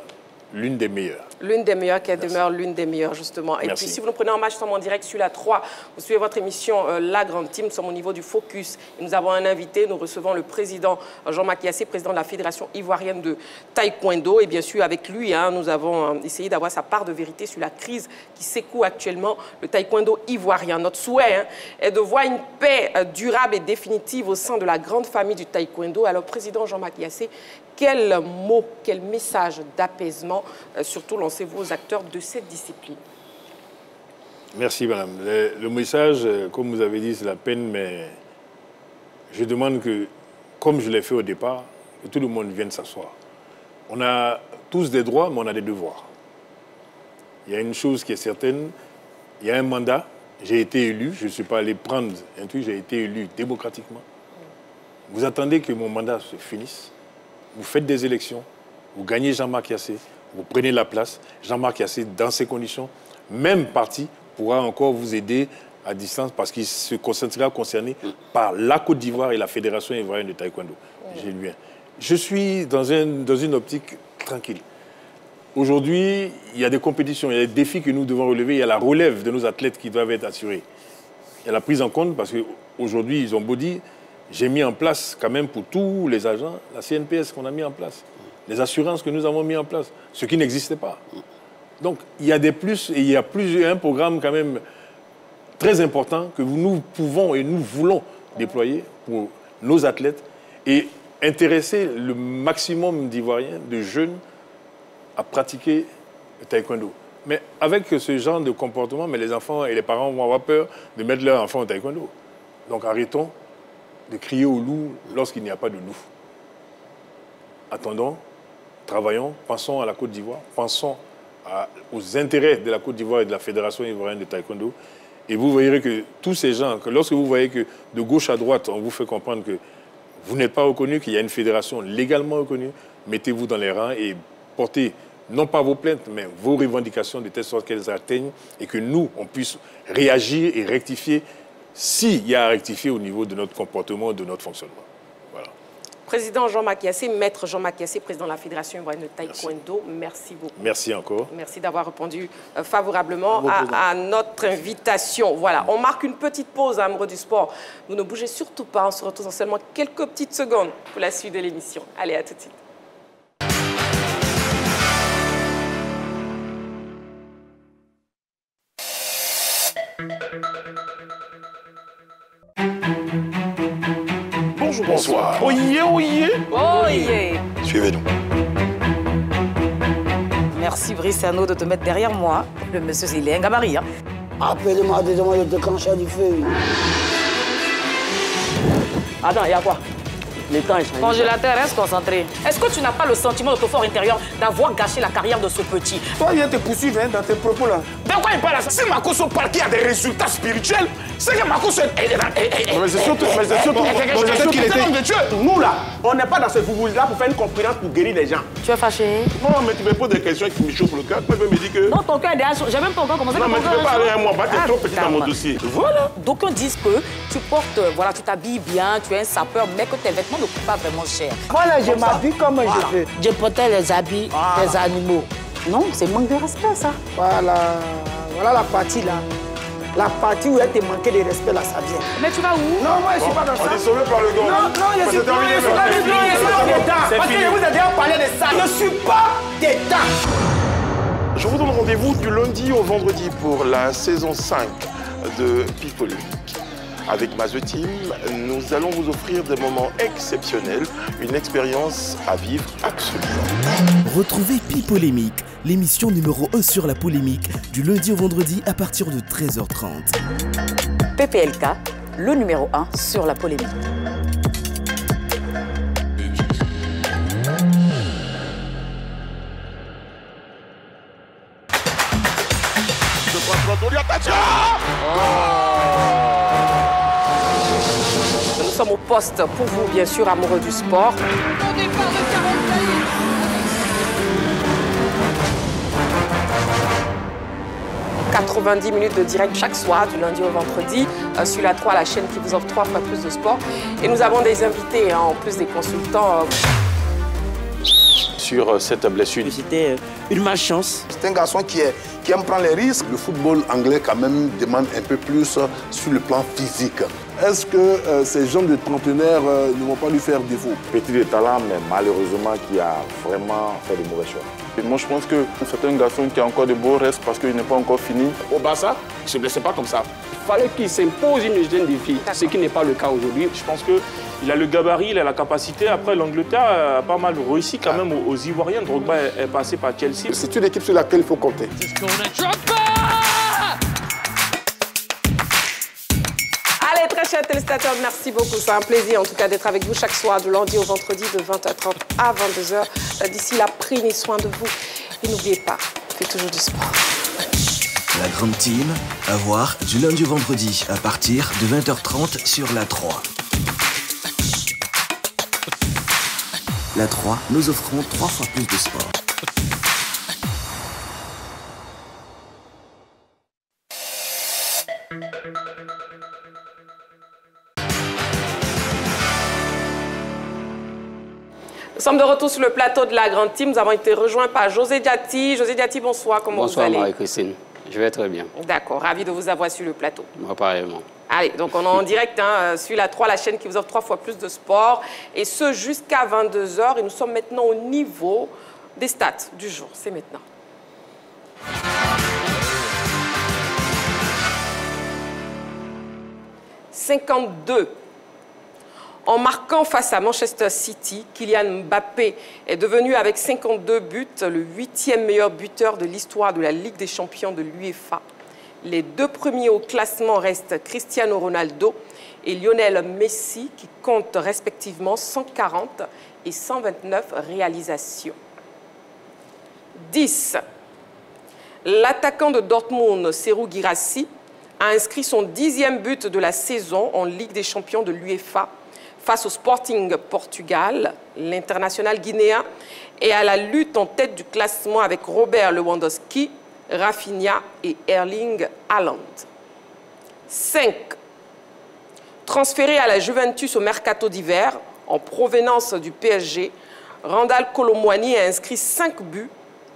l'une des meilleures. L'une des meilleures, qui demeure l'une des meilleures, justement. Et puis, si vous nous prenez en match, nous sommes en direct sur la 3. Vous suivez votre émission La Grande Team. Nous sommes au niveau du Focus. Et nous avons un invité. Nous recevons le président Jean-Marc Yassé, président de la Fédération ivoirienne de taekwondo. Et bien sûr, avec lui, nous avons essayé d'avoir sa part de vérité sur la crise qui secoue actuellement le taekwondo ivoirien. Notre souhait est de voir une paix durable et définitive au sein de la grande famille du taekwondo. Alors, président Jean-Marc Yassé, quel mot, quel message d'apaisement, surtout lancez-vous aux acteurs de cette discipline? Merci, madame. Le message, comme vous avez dit, c'est la peine, mais je demande que, comme je l'ai fait au départ, que tout le monde vienne s'asseoir. On a tous des droits, mais on a des devoirs. Il y a une chose qui est certaine, Il y a un mandat, j'ai été élu, je ne suis pas allé prendre un truc, j'ai été élu démocratiquement. Vous attendez que mon mandat se finisse, vous faites des élections, vous gagnez Jean-Marc Yassé, vous prenez la place. Jean-Marc Yassé, dans ces conditions, même parti, pourra encore vous aider à distance parce qu'il se sera concerné par la Côte d'Ivoire et la Fédération ivoirienne de taekwondo. J'ai lu un. Je suis dans une optique tranquille. Aujourd'hui, il y a des compétitions, il y a des défis que nous devons relever, il y a la relève de nos athlètes qui doivent être assurés. Il y a la prise en compte parce qu'aujourd'hui, ils ont beau dire, j'ai mis en place quand même pour tous les agents la CNPS qu'on a mis en place, les assurances que nous avons mis en place, ce qui n'existait pas. Donc, il y a des plus et il y a un programme quand même très important que nous pouvons et nous voulons déployer pour nos athlètes et intéresser le maximum d'Ivoiriens, de jeunes, à pratiquer le taekwondo. Mais avec ce genre de comportement, les enfants et les parents vont avoir peur de mettre leurs enfants au taekwondo. Donc arrêtons de crier au loup lorsqu'il n'y a pas de loup. Attendons, travaillons, pensons à la Côte d'Ivoire, pensons aux intérêts de la Côte d'Ivoire et de la Fédération ivoirienne de taekwondo. Et vous verrez que tous ces gens, que lorsque vous voyez que de gauche à droite, on vous fait comprendre que vous n'êtes pas reconnu, qu'il y a une fédération légalement reconnue, mettez-vous dans les rangs et portez non pas vos plaintes, mais vos revendications de telle sorte qu'elles atteignent et que nous, on puisse réagir et rectifier s'il y a à rectifier au niveau de notre comportement, de notre fonctionnement. Voilà. Président Jean-Marc Yassé, maître Jean-Marc Yassé, président de la Fédération ivoirienne de taekwondo, merci beaucoup. Merci encore. Merci d'avoir répondu favorablement à notre invitation. Voilà, on marque une petite pause, amoureux du sport. Vous ne bougez surtout pas, on se retrouve dans seulement quelques petites secondes pour la suite de l'émission. Allez, à tout de suite. Bonjour, bonsoir. Oyez, oyez. Oyez. Suivez-nous. Merci Brice-Arnaud de te mettre derrière moi. Le monsieur, il est un gabarit. Hein. Appelez-moi, dites-moi de te clencher du feu. Attends, il y a quoi? Le temps est changé. Congélateur, reste concentré. Est-ce que tu n'as pas le sentiment de ton fort intérieur d'avoir gâché la carrière de ce petit? Toi, viens te poursuivre dans tes propos là. De quoi il parle? Si Makoso Parki a des résultats spirituels, c'est que Makoso est... Mais c'est surtout qu'il était homme de Dieu. Nous là, on n'est pas dans ce football-là pour faire une conférence pour guérir les gens. Tu es fâché? Non, mais tu me poses des questions qui me chauffent le cœur. Tu peux me dire que... Non, ton cœur est déjà chaud. J'ai même pas encore commencé. Non, mais tu peux pas aller à moi. Tu es trop petit dans mon dossier. Voilà. D'aucuns disent que tu portes, voilà, tu t'habilles bien, tu es un sapeur, mais que tes vêtements ne coûtent pas vraiment cher. Voilà, je m'habille comme je veux. Je portais les habits des animaux. Non, c'est manque de respect, ça. Voilà, voilà la partie là. La partie où elle te manquait de respect, là, ça vient. Mais tu vas où? Non, moi, je suis pas dans ça. On est sauvé par le gong. Non, je suis pas dedans. Parce que je vous ai déjà parlé de ça. Je ne suis pas dedans. Je vous donne rendez-vous du lundi au vendredi pour la saison 5 de Pipoli. Avec Maze Team, nous allons vous offrir des moments exceptionnels, une expérience à vivre absolument. Retrouvez Pipolémique, l'émission numéro 1 sur la polémique, du lundi au vendredi à partir de 13h30. PPLK, le numéro 1 sur la polémique. Nous sommes au poste pour vous, bien sûr, amoureux du sport. 90 minutes de direct chaque soir, du lundi au vendredi, sur la 3, la chaîne qui vous offre 3 fois plus de sport. Et nous avons des invités, en plus des consultants. Sur cette blessure. C'était une malchance. C'est un garçon qui aime prendre les risques. Le football anglais, quand même, demande un peu plus sur le plan physique. Est-ce que ces jeunes de trentenaires ne vont pas lui faire défaut? Petit de talent, mais malheureusement, qui a vraiment fait de mauvais choix. Et moi, je pense que c'est un garçon qui a encore de beaux restes parce qu'il n'est pas encore fini. Au Barça, il ne se blessait pas comme ça. Il fallait qu'il s'impose une hygiène de vie, ce qui n'est pas le cas aujourd'hui. Je pense qu'il a le gabarit, il a la capacité. Après, l'Angleterre a pas mal réussi quand même aux Ivoiriens. Drogba est passé par Chelsea. C'est une équipe sur laquelle il faut compter. Allez, très chers téléspectateurs, merci beaucoup. C'est un plaisir en tout cas d'être avec vous chaque soir, du lundi au vendredi, de 20h30 à 22h. D'ici là, prenez soin de vous. Et n'oubliez pas, faites toujours du sport. La Grande Team, à voir du lundi au vendredi à partir de 20h30 sur la 3. La 3, nous offrons 3 fois plus de sport. Nous sommes de retour sur le plateau de la Grande Team. Nous avons été rejoints par José Diati. José Diati, bonsoir. Comment vous allez? Bonsoir Marie-Christine. Je vais très bien. D'accord, ravi de vous avoir sur le plateau. Moi, pareillement. Allez, donc on est en direct sur la 3, la chaîne qui vous offre 3 fois plus de sport. Et ce, jusqu'à 22h. Et nous sommes maintenant au niveau des stats du jour. C'est maintenant. « 52. En marquant face à Manchester City, Kylian Mbappé est devenu avec 52 buts le 8e meilleur buteur de l'histoire de la Ligue des champions de l'UEFA. Les 2 premiers au classement restent Cristiano Ronaldo et Lionel Messi qui comptent respectivement 140 et 129 réalisations. 10. L'attaquant de Dortmund, Serhou Guirassy, a inscrit son 10e but de la saison en Ligue des champions de l'UEFA face au Sporting Portugal. L'international guinéen est à la lutte en tête du classement avec Robert Lewandowski, Rafinha et Erling Haaland. 5. Transféré à la Juventus au mercato d'hiver, en provenance du PSG, Randal Kolo Muani a inscrit 5 buts,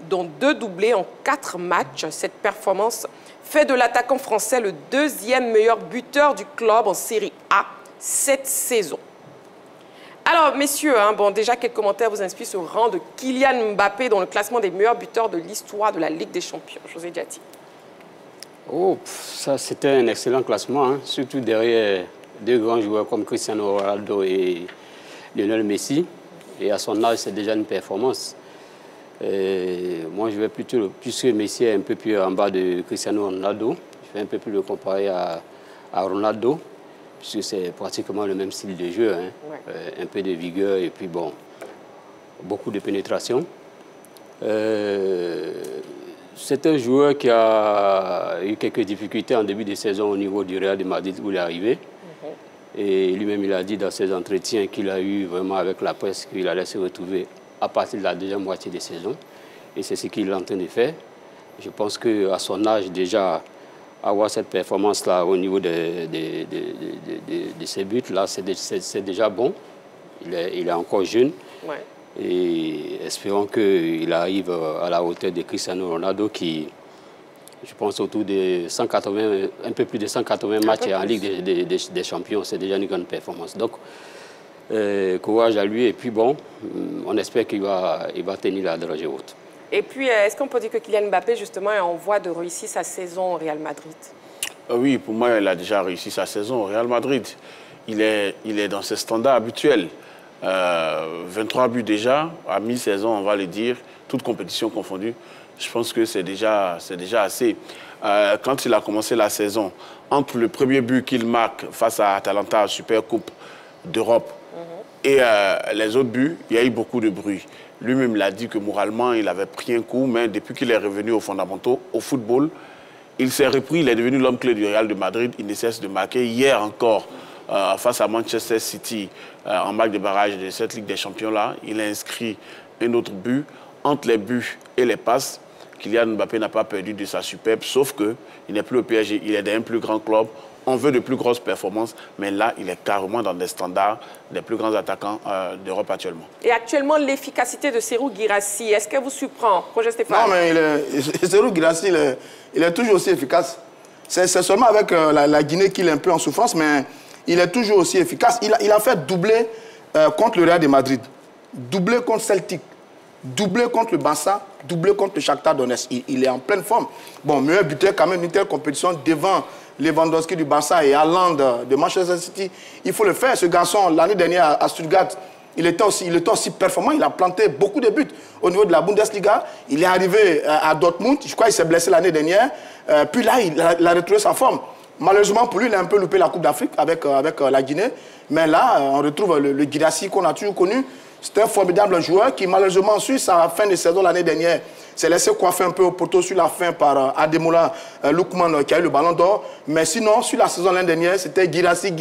dont 2 doublés en 4 matchs. Cette performance fait de l'attaquant français le 2e meilleur buteur du club en Série A cette saison. Alors, messieurs, bon, déjà, quels commentaires vous inspirent ce rang de Kylian Mbappé dans le classement des meilleurs buteurs de l'histoire de la Ligue des Champions? José Diati. Oh, ça, c'était un excellent classement, surtout derrière 2 grands joueurs comme Cristiano Ronaldo et Lionel Messi. Et à son âge, c'est déjà une performance. Moi, je vais plutôt, puisque Messi est un peu plus en bas de Cristiano Ronaldo, je vais un peu plus le comparer à Ronaldo, puisque c'est pratiquement le même style de jeu, un peu de vigueur et puis bon, beaucoup de pénétration. C'est un joueur qui a eu quelques difficultés en début de saison au niveau du Real de Madrid où il est arrivé. Et lui-même, il a dit dans ses entretiens qu'il a eu vraiment avec la presse qu'il allait se retrouver à partir de la deuxième moitié de saison. Et c'est ce qu'il est en train de faire. Je pense qu'à son âge, déjà, avoir cette performance-là au niveau de ses buts-là, c'est déjà bon. Il est encore jeune. Ouais. Et espérons qu'il arrive à la hauteur de Cristiano Ronaldo qui, je pense, autour de 180, un peu plus de 180 matchs en Ligue des Champions. C'est déjà une grande performance. Donc, courage à lui. Et puis bon, on espère qu'il va tenir la dragée haute. Et puis, est-ce qu'on peut dire que Kylian Mbappé, justement, est en voie de réussir sa saison au Real Madrid? Oui, pour moi, il a déjà réussi sa saison au Real Madrid. Il est dans ses standards habituels. 23 buts déjà, à mi-saison, on va le dire, toute compétition confondue. Je pense que c'est déjà assez. Quand il a commencé la saison, entre le premier but qu'il marque face à Atalanta, Super Coupe d'Europe, et les autres buts, il y a eu beaucoup de bruit. Lui-même l'a dit que moralement, il avait pris un coup, mais depuis qu'il est revenu aux fondamentaux, au football, il s'est repris, il est devenu l'homme clé du Real de Madrid. Il ne cesse de marquer. Hier encore, face à Manchester City, en match de barrage de cette Ligue des Champions-là, il a inscrit un autre but. Entre les buts et les passes, Kylian Mbappé n'a pas perdu de sa superbe, sauf qu'il n'est plus au PSG, il est dans un plus grand club. On veut de plus grosses performances, mais là, il est carrément dans des standards des plus grands attaquants d'Europe actuellement. Et actuellement, l'efficacité de Serhou Guirassy, est-ce qu'elle vous surprend, Roger Stéphane? Non, mais Serhou Guirassy, il est toujours aussi efficace. C'est seulement avec la Guinée qu'il est un peu en souffrance, mais il est toujours aussi efficace. Il a fait doubler contre le Real de Madrid, doubler contre Celtic, doublé contre le Barça, doublé contre le Shakhtar Donetsk. Il est en pleine forme. Bon, meilleur buteur quand même, une telle compétition devant Lewandowski du Barça et Haaland de Manchester City. Il faut le faire. Ce garçon, l'année dernière à Stuttgart, il était aussi performant. Il a planté beaucoup de buts au niveau de la Bundesliga. Il est arrivé à Dortmund. Je crois qu'il s'est blessé l'année dernière. Puis là, il a retrouvé sa forme. Malheureusement pour lui, il a un peu loupé la Coupe d'Afrique avec la Guinée. Mais là, on retrouve le Guirassy qu'on a toujours connu. C'est un formidable joueur qui, malheureusement, sur sa fin de saison l'année dernière, s'est laissé coiffer un peu au poteau sur la fin par Ademola Lookman qui a eu le ballon d'or. Mais sinon, sur la saison l'année dernière, c'était Guirassy.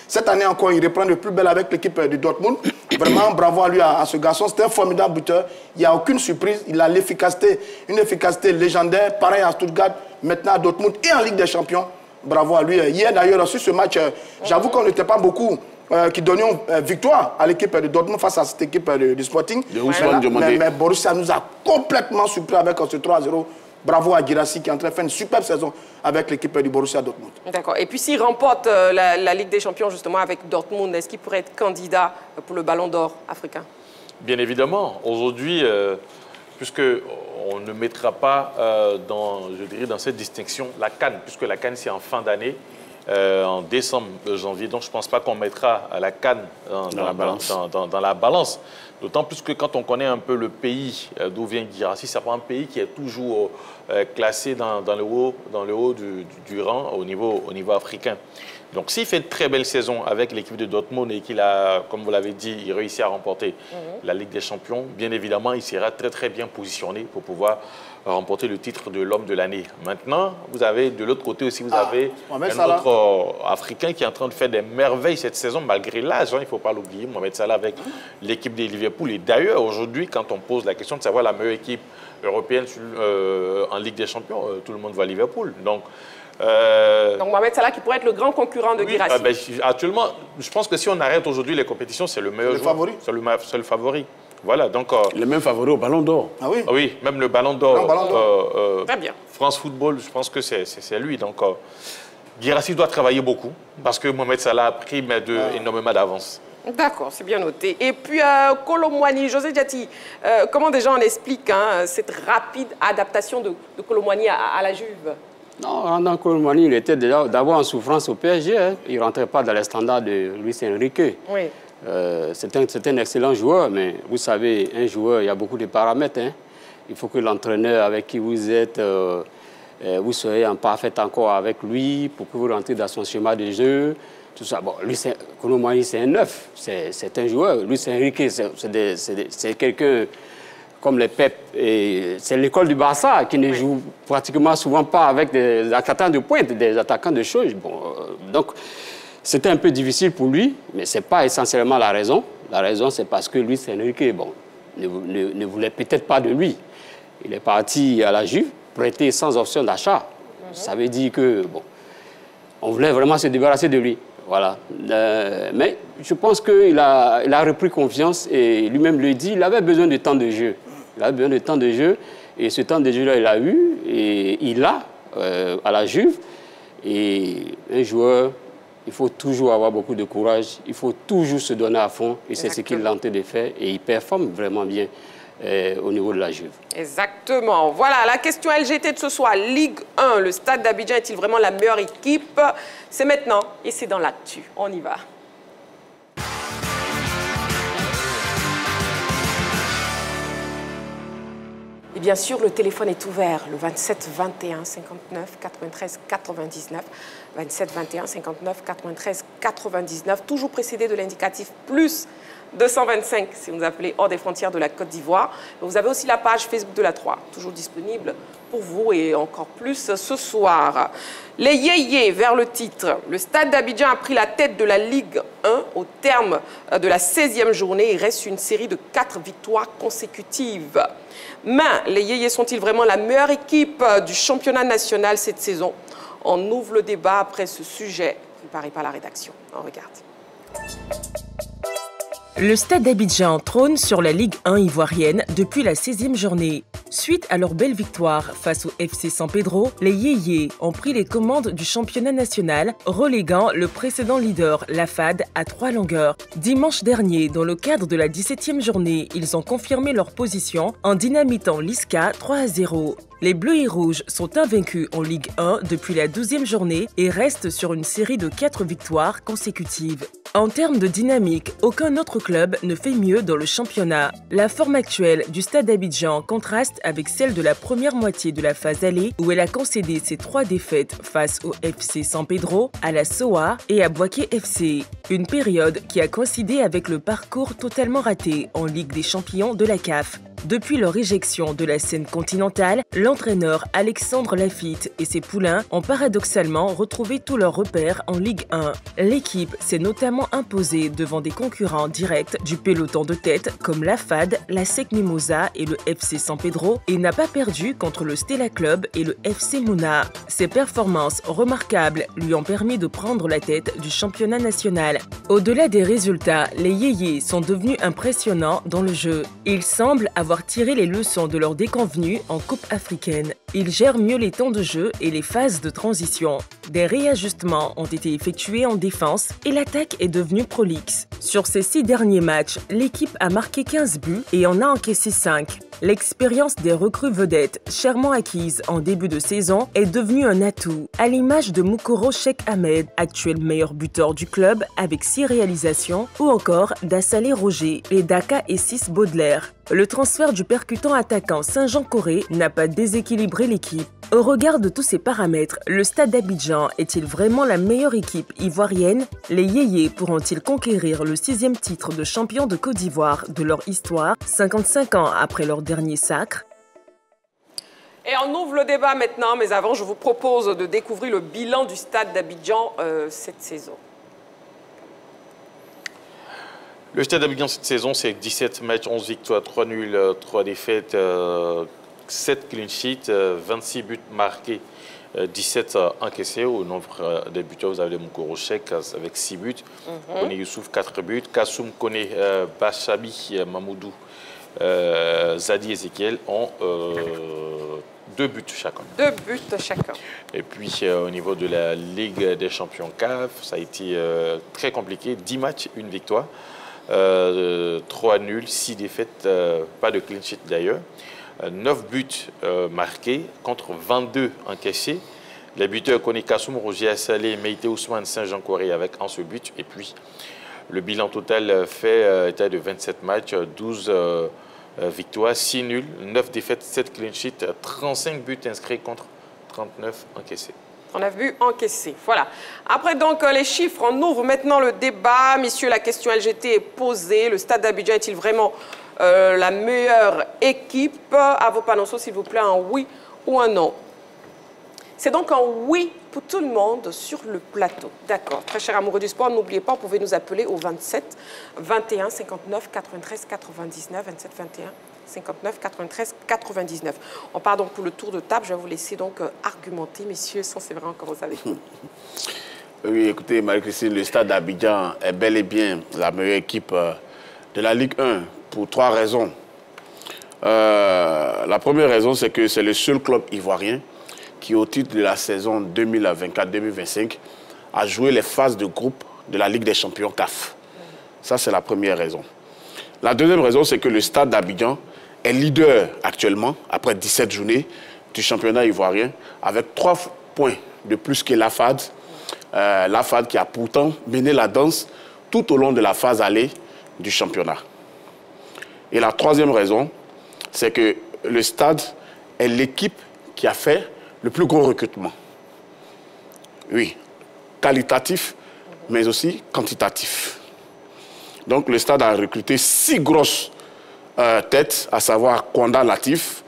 Cette année encore, il reprend de plus belle avec l'équipe de Dortmund. Vraiment, bravo à lui, à ce garçon. C'est un formidable buteur. Il n'y a aucune surprise. Il a l'efficacité, une efficacité légendaire. Pareil à Stuttgart, maintenant à Dortmund et en Ligue des Champions. Bravo à lui. Hier, d'ailleurs, sur ce match, j'avoue qu'on n'était pas beaucoup qui donnions victoire à l'équipe de Dortmund face à cette équipe du Sporting. Mais Borussia nous a complètement surpris avec ce 3-0. Bravo à Guirassy qui est en train de faire une superbe saison avec l'équipe du Borussia Dortmund. D'accord. Et puis s'il remporte la Ligue des Champions justement avec Dortmund, est-ce qu'il pourrait être candidat pour le Ballon d'Or africain? Bien évidemment. Aujourd'hui, puisqu'on ne mettra pas dans cette distinction la CAN, puisque la CAN c'est en fin d'année. En décembre, janvier. Donc, je ne pense pas qu'on mettra la CAN dans la balance. D'autant plus que quand on connaît un peu le pays d'où vient Guirassy, c'est pas un pays qui est toujours classé dans le haut du rang au niveau africain. Donc, s'il fait une très belle saison avec l'équipe de Dortmund et qu'il a, comme vous l'avez dit, il réussit à remporter la Ligue des Champions, bien évidemment, il sera très, très bien positionné pour pouvoir remporter le titre de l'homme de l'année. Maintenant, vous avez de l'autre côté aussi, vous avez un autre Africain qui est en train de faire des merveilles cette saison, malgré l'âge, il ne faut pas l'oublier, Mohamed Salah avec l'équipe de Liverpool. Et d'ailleurs, aujourd'hui, quand on pose la question de savoir la meilleure équipe européenne en Ligue des Champions, tout le monde voit Liverpool. Donc Mohamed Salah qui pourrait être le grand concurrent de Guirassy. Actuellement, je pense que si on arrête aujourd'hui les compétitions, c'est le meilleur joueur. C'est le favori. Voilà, donc... le même favori au Ballon d'Or. Ah oui? Oui, même le Ballon d'Or. Très bien. France Football, je pense que c'est lui. Donc, Guirassy doit travailler beaucoup parce que Mohamed Salah a pris énormément d'avance. D'accord, c'est bien noté. Et puis, Kolo Muani, José Diati, comment déjà on explique cette rapide adaptation de Kolo Muani à la Juve? Non, Kolo Muani, il était d'abord en souffrance au PSG. Hein. Il ne rentrait pas dans les standards de Luis Enrique. Oui. C'est un excellent joueur, mais vous savez, un joueur, il y a beaucoup de paramètres. Hein. Il faut que l'entraîneur avec qui vous êtes, vous soyez en parfait accord avec lui pour que vous rentrez dans son schéma de jeu. Tout ça. Bon, lui, Kolo Muani, c'est un neuf. C'est un joueur. Luis Enrique, c'est quelqu'un comme les Pep. C'est l'école du Barça qui ne joue pratiquement souvent pas avec des attaquants de pointe, des attaquants de choses. Bon, donc, c'était un peu difficile pour lui, mais ce n'est pas essentiellement la raison. La raison, c'est parce que Luis Enrique ne voulait peut-être pas de lui. Il est parti à la Juve, prêté sans option d'achat. Ça veut dire que, on voulait vraiment se débarrasser de lui. Voilà. Mais je pense qu'il a repris confiance et lui-même le dit, il avait besoin de temps de jeu. Il avait besoin de temps de jeu et ce temps de jeu-là, il l'a eu et il l'a à la Juve. Et un joueur... Il faut toujours avoir beaucoup de courage, il faut toujours se donner à fond et c'est ce qu'il est en train de faire et il performe vraiment bien au niveau de la Juve. Exactement. Voilà, la question LGT de ce soir, Ligue 1, le Stade d'Abidjan est-il vraiment la meilleure équipe? C'est maintenant et c'est dans l'actu. On y va. Et bien sûr, le téléphone est ouvert, le 27 21 59 93 99. 27 21 59 93 99, toujours précédé de l'indicatif plus 225 si vous appelez hors des frontières de la Côte d'Ivoire. Vous avez aussi la page Facebook de la 3, toujours disponible pour vous et encore plus ce soir. Les yéyés vers le titre. Le Stade d'Abidjan a pris la tête de la Ligue 1 au terme de la 16e journée. Il reste une série de 4 victoires consécutives. Mais les yéyés sont-ils vraiment la meilleure équipe du championnat national cette saison? On ouvre le débat après ce sujet préparé par la rédaction. On regarde. Le Stade d'Abidjan trône sur la Ligue 1 ivoirienne depuis la 16e journée. Suite à leur belle victoire face au FC San Pedro, les Yéyés ont pris les commandes du championnat national, reléguant le précédent leader, la FAD, à 3 longueurs. Dimanche dernier, dans le cadre de la 17e journée, ils ont confirmé leur position en dynamitant l'ISCA 3-0. Les Bleus et Rouges sont invaincus en Ligue 1 depuis la 12e journée et restent sur une série de 4 victoires consécutives. En termes de dynamique, aucun autre club ne fait mieux dans le championnat. La forme actuelle du Stade d'Abidjan contraste avec celle de la première moitié de la phase aller où elle a concédé ses 3 défaites face au FC San Pedro, à la SOA et à Bouaké FC. Une période qui a coïncidé avec le parcours totalement raté en Ligue des Champions de la CAF. Depuis leur éjection de la scène continentale, l'entraîneur Alexandre Lafitte et ses poulains ont paradoxalement retrouvé tous leurs repères en Ligue 1. L'équipe s'est notamment imposée devant des concurrents directs du peloton de tête comme la FAD, la SEC Mimosa et le FC San Pedro et n'a pas perdu contre le Stella Club et le FC Mouna. Ses performances remarquables lui ont permis de prendre la tête du championnat national. Au-delà des résultats, les Yéyés sont devenus impressionnants dans le jeu. Ils semblent avoir tiré les leçons de leur déconvenue en Coupe africaine. Ils gèrent mieux les temps de jeu et les phases de transition. Des réajustements ont été effectués en défense et l'attaque est devenue prolixe. Sur ces 6 derniers matchs, l'équipe a marqué 15 buts et en a encaissé 5. L'expérience des recrues vedettes, chèrement acquise en début de saison, est devenue un atout, à l'image de Moukoro Cheikh Ahmed, actuel meilleur buteur du club avec 6 réalisations, ou encore d'Assalé Roger et Daka et 6 Baudelaire. Le transfert du percutant attaquant Saint-Jean-Coré n'a pas déséquilibré l'équipe. Au regard de tous ces paramètres, le Stade d'Abidjan est-il vraiment la meilleure équipe ivoirienne? Les Yéyés pourront-ils conquérir le 6e titre de champion de Côte d'Ivoire de leur histoire, 55 ans après leur dernier sacre? Et on ouvre le débat maintenant, mais avant, je vous propose de découvrir le bilan du Stade d'Abidjan cette saison. Le Stade d'Abidjan cette saison, c'est 17 matchs, 11 victoires, 3 nuls, 3 défaites, 7 clean sheets, 26 buts marqués, 17 encaissés. Au nombre des buteurs, vous avez Moukoro Cheikh avec 6 buts, Kone Youssouf 4 buts, Kassoum Kone, Bachabi, Mamoudou, Zadi Ezekiel ont 2 buts chacun. 2 buts chacun. Et puis au niveau de la Ligue des champions CAF, ça a été très compliqué. 10 matchs, 1 victoire. 3 nuls, 6 défaites, pas de clean sheet d'ailleurs. 9 buts marqués contre 22 encaissés. Les buteurs Kone Kassoum, Roger Assalé, Meïté Ousmane, Saint-Jean-Coré avec un seul but. Et puis le bilan total fait était de 27 matchs, 12 victoires, 6 nuls, 9 défaites, 7 clean sheets, 35 buts inscrits contre 39 encaissés. On a vu encaisser. Voilà. Après donc les chiffres, on ouvre maintenant le débat. Messieurs, la question LGT est posée. Le Stade d'Abidjan est-il vraiment la meilleure équipe? À vos panneaux, s'il vous plaît, un oui ou un non. C'est donc un oui pour tout le monde sur le plateau. D'accord. Très chers amoureux du sport, n'oubliez pas, vous pouvez nous appeler au 27 21 59 93 99, 27 21 59 93 99. On part donc pour le tour de table. Je vais vous laisser donc argumenter, messieurs, sans c'est vrai, on commence avec vous. Oui, écoutez, Marie-Christine, le Stade d'Abidjan est bel et bien la meilleure équipe de la Ligue 1 pour 3 raisons. La première raison, c'est que c'est le seul club ivoirien qui, au titre de la saison 2024-2025, a joué les phases de groupe de la Ligue des champions CAF. Ça, c'est la première raison. La deuxième raison, c'est que le Stade d'Abidjan est leader actuellement, après 17 journées, du championnat ivoirien, avec 3 points de plus que la FAD. La FAD qui a pourtant mené la danse tout au long de la phase aller du championnat. Et la troisième raison, c'est que le Stade est l'équipe qui a fait le plus gros recrutement. Oui, qualitatif, mais aussi quantitatif. Donc le Stade a recruté 6 grosses têtes, à savoir Kwanda Latif,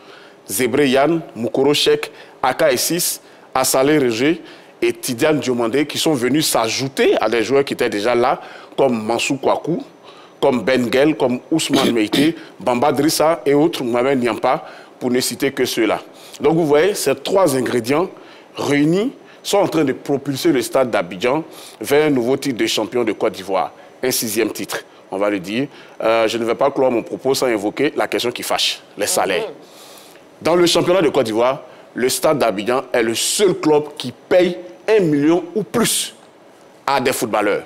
Zébré Yann, Moukoro Cheikh, Aka Essis, Assalé Roger et Tidiane Diomandé, qui sont venus s'ajouter à des joueurs qui étaient déjà là, comme Mansou Kouakou, comme Bengel, comme Ousmane Meïté, Bamba Drissa et autres, Mohamed Niampa, pour ne citer que ceux-là. Donc vous voyez, ces 3 ingrédients réunis sont en train de propulser le Stade d'Abidjan vers un nouveau titre de champion de Côte d'Ivoire, un 6e titre, on va le dire. Je ne vais pas clore mon propos sans évoquer la question qui fâche, les salaires. Dans le championnat de Côte d'Ivoire, le Stade d'Abidjan est le seul club qui paye 1 million ou plus à des footballeurs.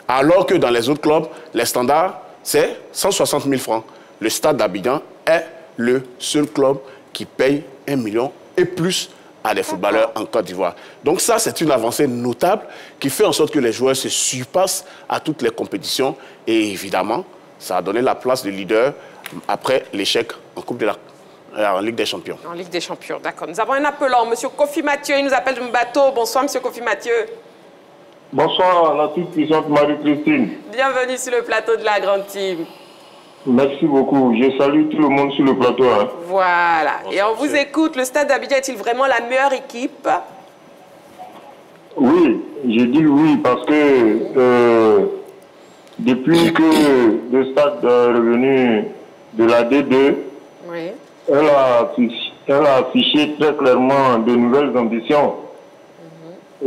Alors que dans les autres clubs, les standards, c'est 160 000 francs. Le Stade d'Abidjan est le seul club qui paye 1 million et plus à des footballeurs en Côte d'Ivoire. Donc ça, c'est une avancée notable qui fait en sorte que les joueurs se surpassent à toutes les compétitions. Et évidemment, ça a donné la place de leader après l'échec en Ligue des Champions. En Ligue des Champions, d'accord. Nous avons un appelant, M. Kofi Mathieu, il nous appelle de Mbato. Bonsoir, M. Kofi Mathieu. Bonsoir, la toute puissante Marie-Christine. Bienvenue sur le plateau de la Grande Team. Merci beaucoup. Je salue tout le monde sur le plateau. Hein. Voilà. Bonsoir, et on vous écoute. Le Stade d'Abidjan est-il vraiment la meilleure équipe? Oui, j'ai dit oui parce que depuis que le Stade est revenu de la D2, oui. elle a affiché très clairement de nouvelles ambitions.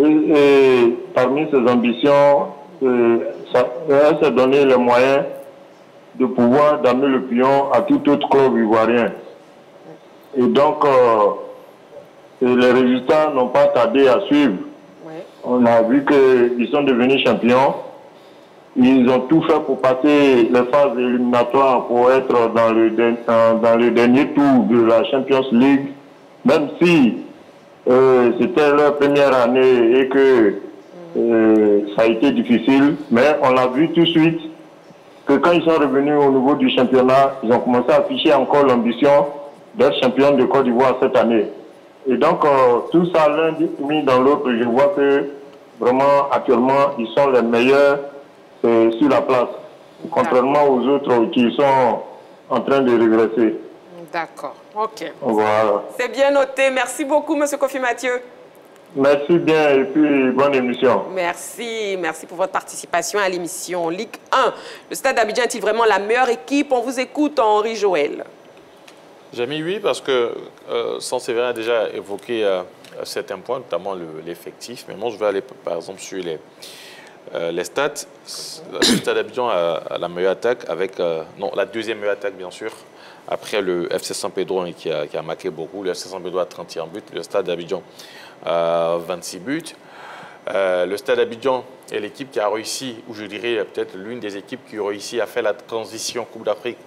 Et parmi ces ambitions, elle s'est donné les moyens de pouvoir donner le pion à tout autre club ivoirien. Et donc, les résultats n'ont pas tardé à suivre. Oui. On a vu qu'ils sont devenus champions. Ils ont tout fait pour passer les phases éliminatoires pour être dans le dernier tour de la Champions League, même si c'était leur première année et que ça a été difficile. Mais on l'a vu tout de suite que quand ils sont revenus au niveau du championnat, ils ont commencé à afficher encore l'ambition d'être champion de Côte d'Ivoire cette année. Et donc, tout ça, l'un mis dans l'autre, je vois que vraiment, actuellement, ils sont les meilleurs sur la place, contrairement aux autres qui sont en train de régresser. D'accord, ok. Voilà. C'est bien noté. Merci beaucoup, M. Kofi Mathieu. Merci bien et puis bonne émission. Merci, merci pour votre participation à l'émission Ligue 1. Le Stade d'Abidjan est-il vraiment la meilleure équipe? On vous écoute, Henri Joël. J'ai mis oui parce que Saint-Séverin a déjà évoqué certains points, notamment l'effectif. Mais moi, je vais aller par exemple sur les stats. Le Stade d'Abidjan a la meilleure attaque avec... non, la deuxième meilleure attaque, bien sûr. Après le FC San Pedro qui a marqué beaucoup. Le FC San Pedro a 31 buts. Le Stade d'Abidjan a 26 buts. Le Stade d'Abidjan est l'équipe qui a réussi, ou je dirais peut-être l'une des équipes qui a réussi à faire la transition Coupe d'Afrique,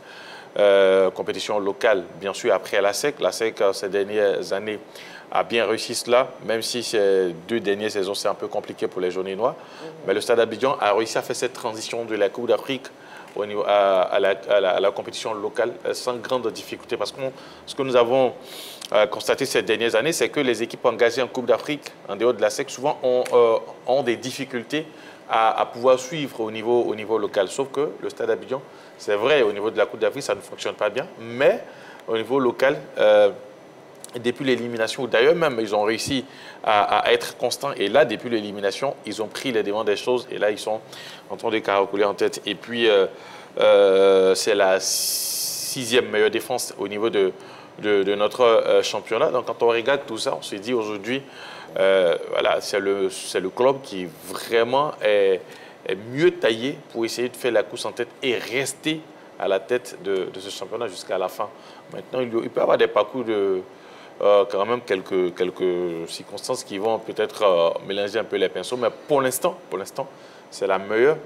compétition locale, bien sûr, après la SEC. La SEC, ces dernières années, a bien réussi cela, même si ces 2 dernières saisons, c'est un peu compliqué pour les jaunes et noirs. Mais le Stade d'Abidjan a réussi à faire cette transition de la Coupe d'Afrique à la compétition locale sans grande difficulté. Parce que ce que nous avons constaté ces dernières années, c'est que les équipes engagées en Coupe d'Afrique, en dehors de la SEC, souvent ont des difficultés à pouvoir suivre au niveau local. Sauf que le Stade d'Abidjan, c'est vrai, au niveau de la Coupe d'Afrique, ça ne fonctionne pas bien, mais au niveau local, depuis l'élimination, d'ailleurs même, ils ont réussi à être constants. Et là, depuis l'élimination, ils ont pris les devants des choses. Et là, ils sont en train de caracoler en tête. Et puis, c'est la 6e meilleure défense au niveau de notre championnat. Donc, quand on regarde tout ça, on se dit aujourd'hui, voilà, c'est le club qui vraiment est mieux taillé pour essayer de faire la course en tête et rester à la tête de ce championnat jusqu'à la fin. Maintenant, il peut y avoir des parcours quand même quelques circonstances qui vont peut-être mélanger un peu les pinceaux, mais pour l'instant, c'est la meilleure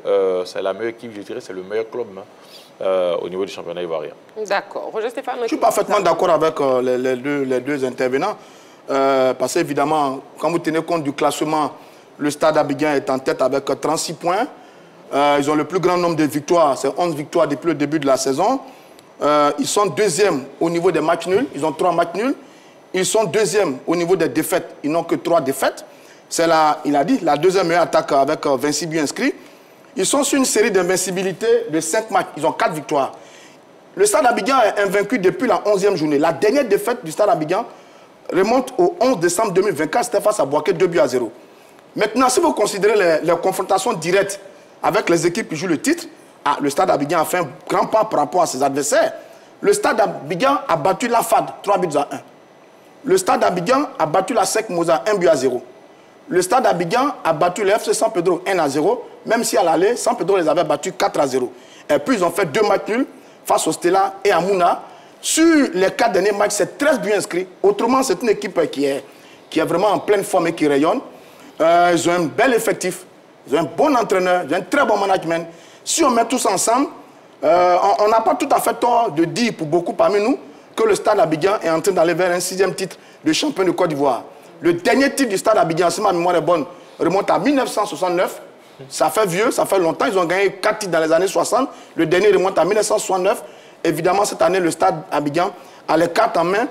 équipe, je dirais, c'est le meilleur club au niveau du championnat ivoirien. D'accord. Roger Stéphane. Je suis parfaitement d'accord avec les deux intervenants, parce qu'évidemment, quand vous tenez compte du classement, le Stade Abidjan est en tête avec 36 points. Ils ont le plus grand nombre de victoires, c'est 11 victoires depuis le début de la saison. Ils sont 2e au niveau des matchs nuls, ils ont 3 matchs nuls. Ils sont 2e au niveau des défaites, ils n'ont que 3 défaites. C'est il a dit, la 2e meilleure attaque avec 26 buts inscrits. Ils sont sur une série d'invincibilité de 5 matchs, ils ont 4 victoires. Le Stade Abidjan est invaincu depuis la 11e journée. La dernière défaite du Stade Abidjan remonte au 11 décembre 2024, c'était face à Boaké, 2-0. Maintenant, si vous considérez les confrontations directes avec les équipes qui jouent le titre, le Stade Abidjan a fait un grand pas par rapport à ses adversaires. Le Stade Abidjan a battu la FAD 3-1. Le Stade Abidjan a battu la SEC Moza 1-0. Le Stade Abidjan a battu le FC San Pedro 1-0, même si à l'aller, San Pedro les avait battus 4-0. Et puis ils ont fait 2 matchs nuls face au Stella et à Mouna. Sur les 4 derniers matchs, c'est 13 buts inscrits. Autrement, c'est une équipe qui est vraiment en pleine forme et qui rayonne. Ils ont un bel effectif, ils ont un bon entraîneur, ils ont un très bon management. Si on met tous ensemble, on n'a pas tout à fait tort de dire pour beaucoup parmi nous que le Stade Abidjan est en train d'aller vers un 6e titre de champion de Côte d'Ivoire. Le dernier titre du Stade Abidjan, si ma mémoire est bonne, remonte à 1969. Ça fait vieux, ça fait longtemps. Ils ont gagné 4 titres dans les années 60. Le dernier remonte à 1969. Évidemment, cette année, le Stade Abidjan a les cartes en main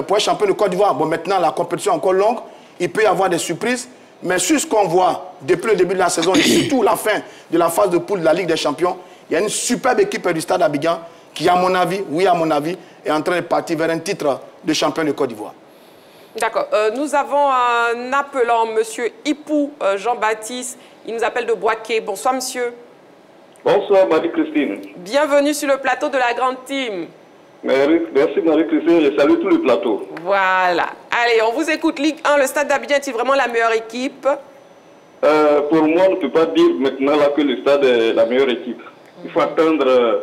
pour être champion de Côte d'Ivoire. Bon, maintenant, la compétition est encore longue. Il peut y avoir des surprises. Mais sur ce qu'on voit depuis le début de la saison et surtout la fin de la phase de poule de la Ligue des Champions, il y a une superbe équipe du Stade Abidjan qui, à mon avis, est en train de partir vers un titre de champion de Côte d'Ivoire. D'accord. Nous avons un appelant, monsieur Ipou Jean-Baptiste. Il nous appelle de Boaké. Bonsoir, monsieur. Bonsoir, Marie-Christine. Bienvenue sur le plateau de la Grande Team. Merci, Marie-Christine. Je salue tout le plateau. Voilà. Allez, on vous écoute. Ligue 1, le Stade d'Abidjan est-il vraiment la meilleure équipe? Pour moi, on ne peut pas dire maintenant là, que le Stade est la meilleure équipe. Il faut attendre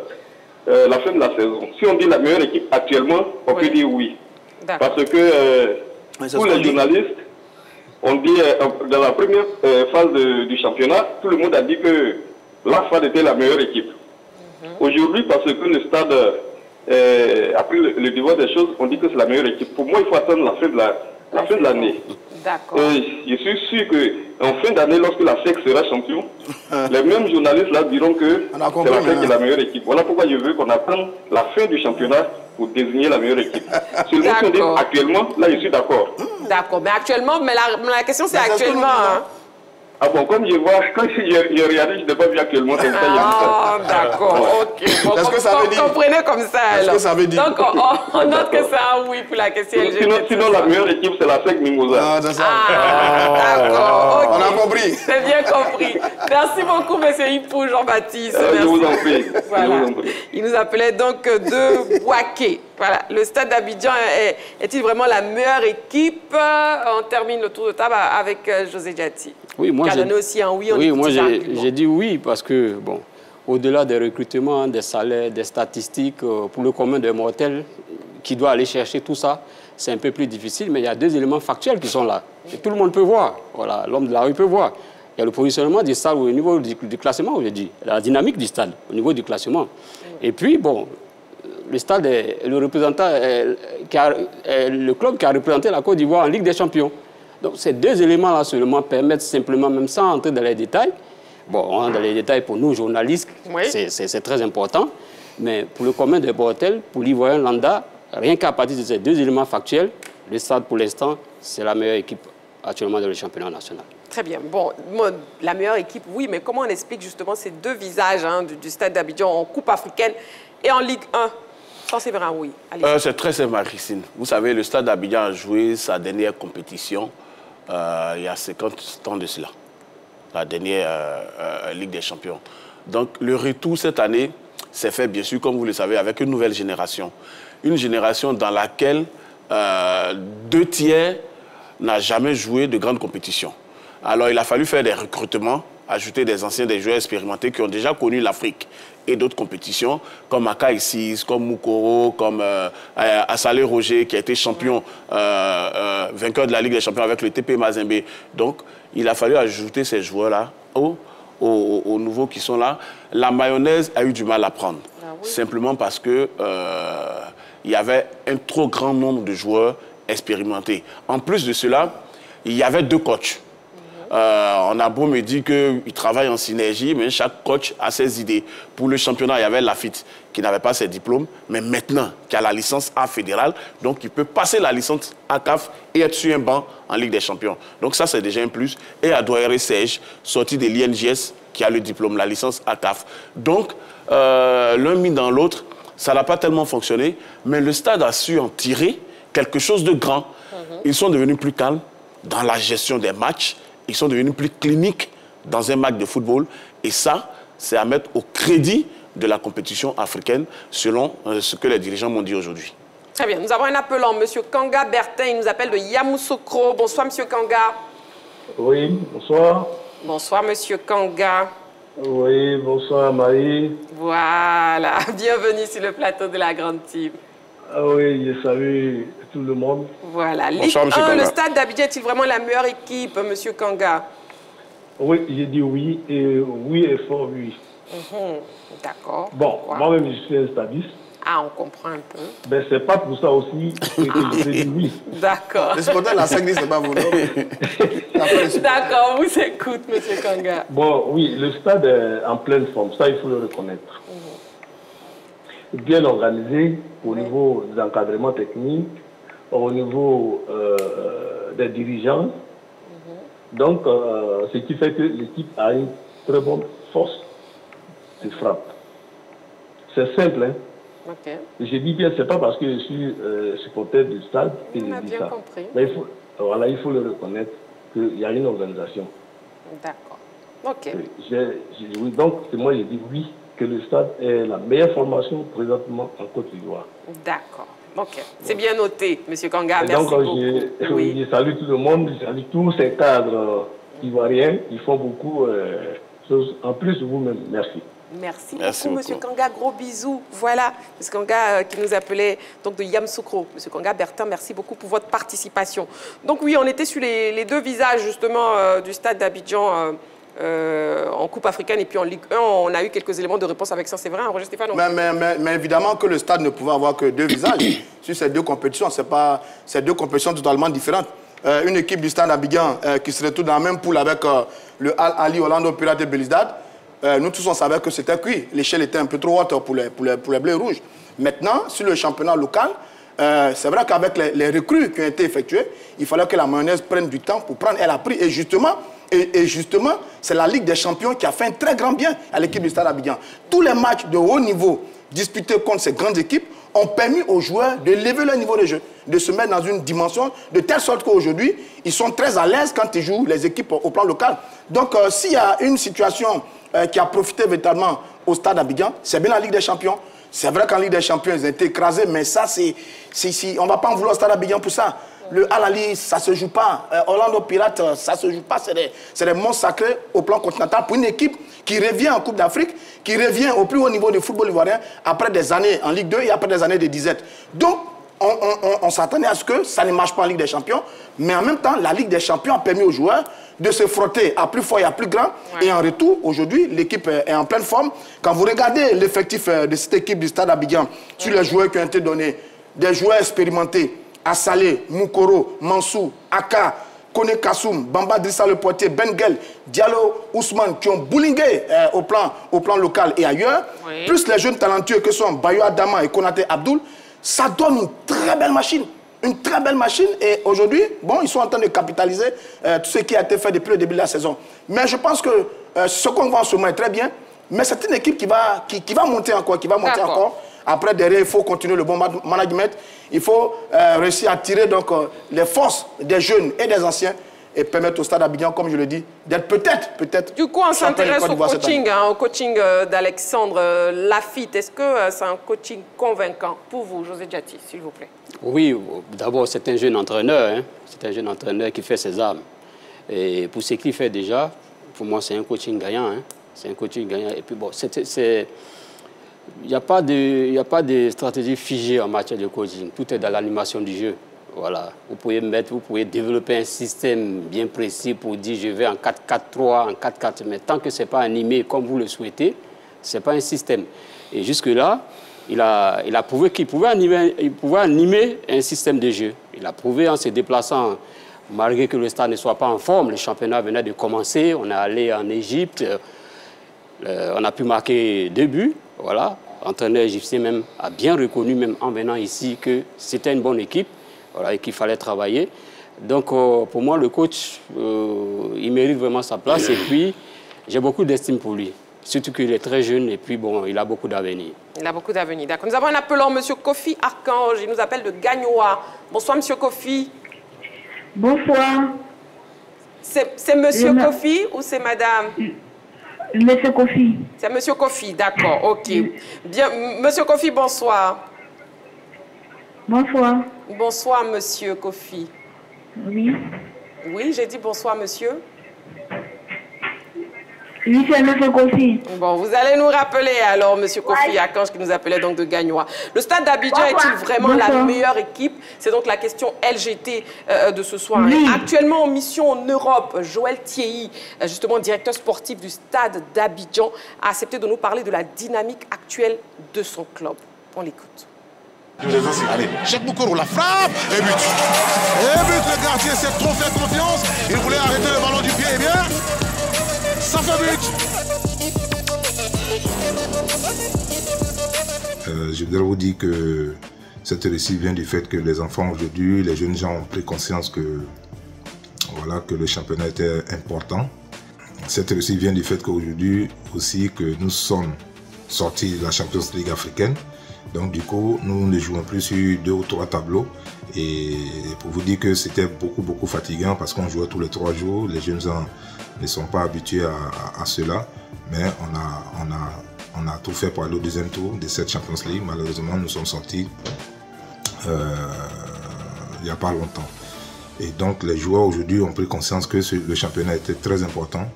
la fin de la saison. Si on dit la meilleure équipe actuellement, on peut dire oui. Parce que pour les journalistes, on dit dans la première phase du championnat, tout le monde a dit que l'AFAD était la meilleure équipe. Aujourd'hui, parce que le Stade a pris le devoir des choses, on dit que c'est la meilleure équipe. Pour moi, il faut attendre la fin de l'année. D'accord. Je suis sûr qu'en fin d'année, lorsque la SEC sera champion, les mêmes journalistes là diront que c'est la SEC qui est la meilleure équipe. Voilà pourquoi je veux qu'on attende la fin du championnat pour désigner la meilleure équipe. Seulement si on dit actuellement, là je suis d'accord. D'accord, mais actuellement, mais la question c'est actuellement. Hein. Ah bon, comme je vois, quand j'ai regardé, je n'ai pas vu actuellement comme ça. Ah, d'accord, ok. Bon, Est-ce que ça veut dire? Comprenez comme ça, alors. Est-ce que ça veut dire? Donc, on note que c'est un oui pour la question LGBT. Sinon la meilleure équipe, c'est la SEC Mimosa. D'accord, ok. On a compris. C'est bien compris. Merci beaucoup, monsieur Ipou Jean-Baptiste. Je vous en prie. Voilà. Il nous appelait donc de Boaké. Voilà. Le Stade d'Abidjan est-il vraiment la meilleure équipe? On termine le tour de table avec José Diati. Oui, moi j'ai donné aussi un oui. Oui, moi j'ai dit oui parce que, bon, au-delà des recrutements, des salaires, des statistiques, pour le commun des mortels qui doit aller chercher tout ça, c'est un peu plus difficile, mais il y a deux éléments factuels qui sont là. Et tout le monde peut voir. Voilà, l'homme de la rue peut voir. Il y a le positionnement du stade au niveau du classement, je dis, la dynamique du stade au niveau du classement. Et puis, bon, le stade est le représentant, le club qui a représenté la Côte d'Ivoire en Ligue des Champions. Donc ces deux éléments-là seulement permettent simplement, même sans entrer dans les détails, bon, on entre dans les détails pour nous, journalistes, oui. C'est très important, mais pour le commun des mortels, pour l'Ivoirien lambda, rien qu'à partir de ces deux éléments factuels, le stade, pour l'instant, c'est la meilleure équipe actuellement dans le championnat national. Très bien. Bon, la meilleure équipe, oui, mais comment on explique justement ces deux visages du stade d'Abidjan en Coupe africaine et en Ligue 1? C'est vrai, oui. C'est très simple, Marie-Christine. Vous savez, le stade d'Abidjan a joué sa dernière compétition il y a 50 ans de cela, la dernière Ligue des Champions. Donc, le retour cette année s'est fait, bien sûr, comme vous le savez, avec une nouvelle génération. Une génération dans laquelle 2 tiers n'a jamais joué de grande compétition. Alors, il a fallu faire des recrutements, ajouter des anciens, des joueurs expérimentés qui ont déjà connu l'Afrique et d'autres compétitions, comme Aka Issis, comme Moukoro, comme Assalé Roger, qui a été champion, vainqueur de la Ligue des Champions avec le TP Mazembe. Donc, il a fallu ajouter ces joueurs-là aux nouveaux qui sont là. La mayonnaise a eu du mal à prendre, simplement parce que il y avait un trop grand nombre de joueurs expérimentés. En plus de cela, il y avait 2 coachs. On a beau me dire qu'ils travaillent en synergie, mais chaque coach a ses idées. Pour le championnat, il y avait Lafitte qui n'avait pas ses diplômes, mais maintenant, qui a la licence A fédérale, donc il peut passer la licence A CAF et être sur un banc en Ligue des Champions. Donc ça, c'est déjà un plus. Et Adouaire Serge, sorti de l'INGS, qui a le diplôme, la licence A CAF. Donc, l'un mis dans l'autre, ça n'a pas tellement fonctionné, mais le stade a su en tirer quelque chose de grand. Ils sont devenus plus calmes dans la gestion des matchs. Ils sont devenus plus cliniques dans un match de football. Et ça, c'est à mettre au crédit de la compétition africaine, selon ce que les dirigeants m'ont dit aujourd'hui. Très bien. Nous avons un appelant, M. Kanga Bertin. Il nous appelle de Yamoussoukro. Bonsoir, M. Kanga. Oui, bonsoir. Bonsoir, M. Kanga. Oui, bonsoir, Marie. Voilà. Bienvenue sur le plateau de la Grande Team. Ah oui, je salue tout le monde. Voilà. Ligue 1, le stade d'Abidjan est-il vraiment la meilleure équipe, M. Kanga? Oui, j'ai dit oui, et oui et fort oui. D'accord. Bon, moi-même, je suis un stadiste. Ah, on comprend un peu. Ben, c'est pas pour ça aussi que je dis oui. D'accord. Les supporters de la SEC, c'est pas vous, non? D'accord, on vous écoute, M. Kanga. Bon, oui, le stade est en pleine forme, ça il faut le reconnaître. Bien organisé au niveau des encadrements techniques, au niveau des dirigeants. Donc, ce qui fait que l'équipe a une très bonne force de frappe. C'est simple, hein? Okay. Je dis bien, c'est pas parce que je suis supporter du stade que je dis ça. Compris. Mais il faut le reconnaître qu'il y a une organisation. D'accord. Ok. Oui, donc, moi, je dis oui, que le stade est la meilleure formation présentement en Côte d'Ivoire. D'accord. Ok. C'est bien noté, M. Kanga. Merci donc, beaucoup. Je salue tout le monde, je salue tous ces cadres ivoiriens qui font beaucoup de choses. En plus, vous-même, merci. Merci beaucoup, M. Kanga. Gros bisous. Voilà, M. Kanga qui nous appelait donc de Yamoussoukro. M. Kanga Bertin, merci beaucoup pour votre participation. Donc oui, on était sur les deux visages justement du stade d'Abidjan en Coupe africaine et puis en Ligue 1. On a eu quelques éléments de réponse avec ça, c'est vrai, Roger Stéphane? Mais évidemment que le stade ne pouvait avoir que deux visages sur ces deux compétitions. C'est pas ces deux compétitions totalement différentes. Une équipe du stade d'Abidjan qui se retrouve dans la même poule avec le Al Ahly, Orlando Pirates et Belouizdad. Nous tous, on savait que c'était cuit. L'échelle était un peu trop haute pour les Bleus Rouges. Maintenant, sur le championnat local, c'est vrai qu'avec les recrues qui ont été effectuées, il fallait que la mayonnaise prenne du temps pour prendre. Elle a pris. Et justement, c'est la Ligue des Champions qui a fait un très grand bien à l'équipe du Stade Abidjan. Tous les matchs de haut niveau disputés contre ces grandes équipes ont permis aux joueurs de lever leur niveau de jeu, de se mettre dans une dimension de telle sorte qu'aujourd'hui, ils sont très à l'aise quand ils jouent les équipes au plan local. Donc, s'il y a une situation qui a profité véritablement au Stade Abidjan, c'est bien la Ligue des Champions. C'est vrai qu'en Ligue des Champions, ils ont été écrasés, mais ça, on ne va pas en vouloir au Stade Abidjan pour ça. Le Al Ahly, ça ne se joue pas. Orlando Pirates, ça ne se joue pas. C'est des monstres sacrés au plan continental pour une équipe qui revient en Coupe d'Afrique, qui revient au plus haut niveau du football ivoirien après des années en Ligue 2 et après des années de disette. Donc, on s'attendait à ce que ça ne marche pas en Ligue des Champions, mais en même temps, la Ligue des Champions a permis aux joueurs de se frotter à plus fort et à plus grand. Ouais. Et en retour, aujourd'hui, l'équipe est en pleine forme. Quand vous regardez l'effectif de cette équipe du Stade Abidjan, sur les joueurs qui ont été donnés, des joueurs expérimentés, Assalé, Moukoro, Mansou, Aka, Kone Kassoum, Bamba Drissa Le Poitier, Bengel, Diallo, Ousmane, qui ont boulingué au plan local et ailleurs, plus les jeunes talentueux que sont Bayo Adama et Konaté Abdoul, ça donne une très belle machine. Une très belle machine. Et aujourd'hui, bon, ils sont en train de capitaliser tout ce qui a été fait depuis le début de la saison. Mais je pense que ce qu'on voit en ce moment est très bien. Mais c'est une équipe qui va monter encore, Après, derrière, il faut continuer le bon management. Il faut réussir à tirer donc, les forces des jeunes et des anciens et permettre au Stade Abidjan, comme je le dis, d'être peut-être... Du coup, on s'intéresse au coaching d'Alexandre Lafitte. Est-ce que c'est un coaching convaincant pour vous, José Diaty, s'il vous plaît? Oui, d'abord, c'est un jeune entraîneur. Hein. C'est un jeune entraîneur qui fait ses armes. Et pour ce qu'il fait déjà, pour moi, c'est un coaching gagnant. Hein. C'est un coaching gagnant. Et puis, bon, il n'y a pas de stratégie figée en matière de coaching. Tout est dans l'animation du jeu. Voilà. Vous pouvez développer un système bien précis pour dire je vais en 4-4-3, en 4-4. Mais tant que ce n'est pas animé comme vous le souhaitez, ce n'est pas un système. Et jusque-là, il a prouvé qu'il pouvait animer un système de jeu. Il a prouvé en se déplaçant, malgré que le stade ne soit pas en forme. Le championnat venait de commencer. On est allé en Égypte. On a pu marquer 2 buts. Voilà. L'entraîneur égyptien même a bien reconnu, même en venant ici, que c'était une bonne équipe. Voilà, et qu'il fallait travailler. Donc, pour moi, le coach, il mérite vraiment sa place. Et puis, j'ai beaucoup d'estime pour lui. Surtout qu'il est très jeune et puis, bon, il a beaucoup d'avenir. Il a beaucoup d'avenir, d'accord. Nous avons un appelant, M. Kofi Archange. Il nous appelle de Gagnoa. Bonsoir, M. Kofi. Bonsoir. C'est M. Kofi ou c'est Madame? M. Kofi. C'est M. Kofi, d'accord, ok. Bien, M. Kofi, bonsoir. Bonsoir. Bonsoir, Monsieur Kofi. Oui. Oui, j'ai dit bonsoir, monsieur. Oui, c'est Monsieur Kofi. Bon, vous allez nous rappeler alors, Monsieur Kofi Archange, qui nous appelait donc de Gagnoa. Le stade d'Abidjan est-il vraiment la meilleure équipe? C'est donc la question LGT de ce soir. Oui. Actuellement en mission en Europe, Joël Thierry, justement directeur sportif du stade d'Abidjan, a accepté de nous parler de la dynamique actuelle de son club. On l'écoute. Allez, Cheikh Boukourou, la frappe et but. Et but, le gardien s'est trop fait confiance. Il voulait arrêter le ballon du pied, et bien, ça fait but. Je voudrais vous dire que cette réussite vient du fait que les enfants aujourd'hui, les jeunes gens ont pris conscience que, voilà, que le championnat était important. Cette réussite vient du fait qu'aujourd'hui aussi que nous sommes sortis de la Champions League africaine. Donc du coup, nous ne jouons plus sur 2 ou 3 tableaux. Et pour vous dire que c'était beaucoup fatigant parce qu'on jouait tous les 3 jours. Les jeunes gens ne sont pas habitués à cela. Mais on a tout fait pour aller au deuxième tour de cette Champions League. Malheureusement, nous sommes sortis il n'y a pas longtemps. Et donc les joueurs aujourd'hui ont pris conscience que le championnat était très important.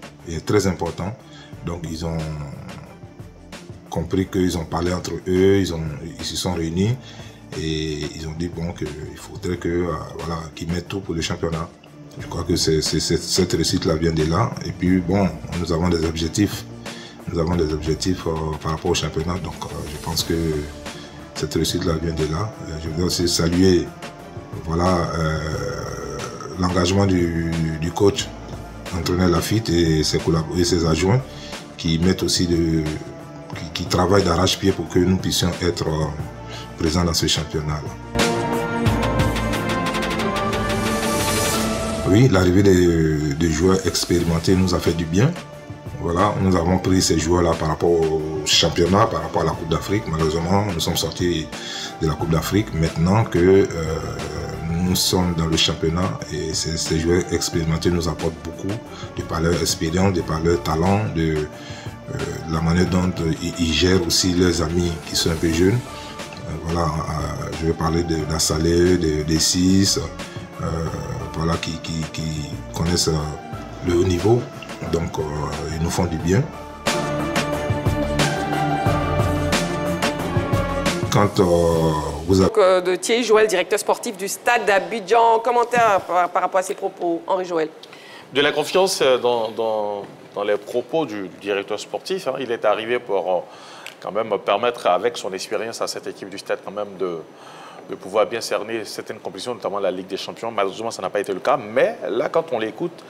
Donc ils ont compris qu'ils ont parlé entre eux, ils se sont réunis et ils ont dit bon qu'il faudrait que voilà, qu'ils mettent tout pour le championnat. Je crois que cette réussite-là vient de là. Et puis bon, nous avons des objectifs. Par rapport au championnat. Donc je pense que cette réussite-là vient de là. Je voudrais aussi saluer voilà, l'engagement du coach, entraîneur Lafitte et ses adjoints qui mettent aussi qui travaillent d'arrache-pied pour que nous puissions être présents dans ce championnat-là. Oui, l'arrivée des joueurs expérimentés nous a fait du bien. Voilà, nous avons pris ces joueurs-là par rapport au championnat, par rapport à la Coupe d'Afrique. Malheureusement, nous sommes sortis de la Coupe d'Afrique. Maintenant que nous sommes dans le championnat et ces joueurs expérimentés nous apportent beaucoup de par leur expérience, de par leur talent, de la manière dont ils gèrent aussi leurs amis qui sont un peu jeunes. Voilà, je vais parler de la Salé, des Six, voilà, qui connaissent le haut niveau. Donc, ils nous font du bien. Quand vous avez... De Thierry Joël, directeur sportif du Stade d'Abidjan. Commentaire par rapport à ses propos, Henri Joël. De la confiance dans les propos du directeur sportif. Hein. Il est arrivé pour quand même permettre, avec son expérience à cette équipe du Stade, quand même de pouvoir bien cerner certaines compétitions, notamment la Ligue des Champions. Malheureusement, ça n'a pas été le cas. Mais là, quand on l'écoute,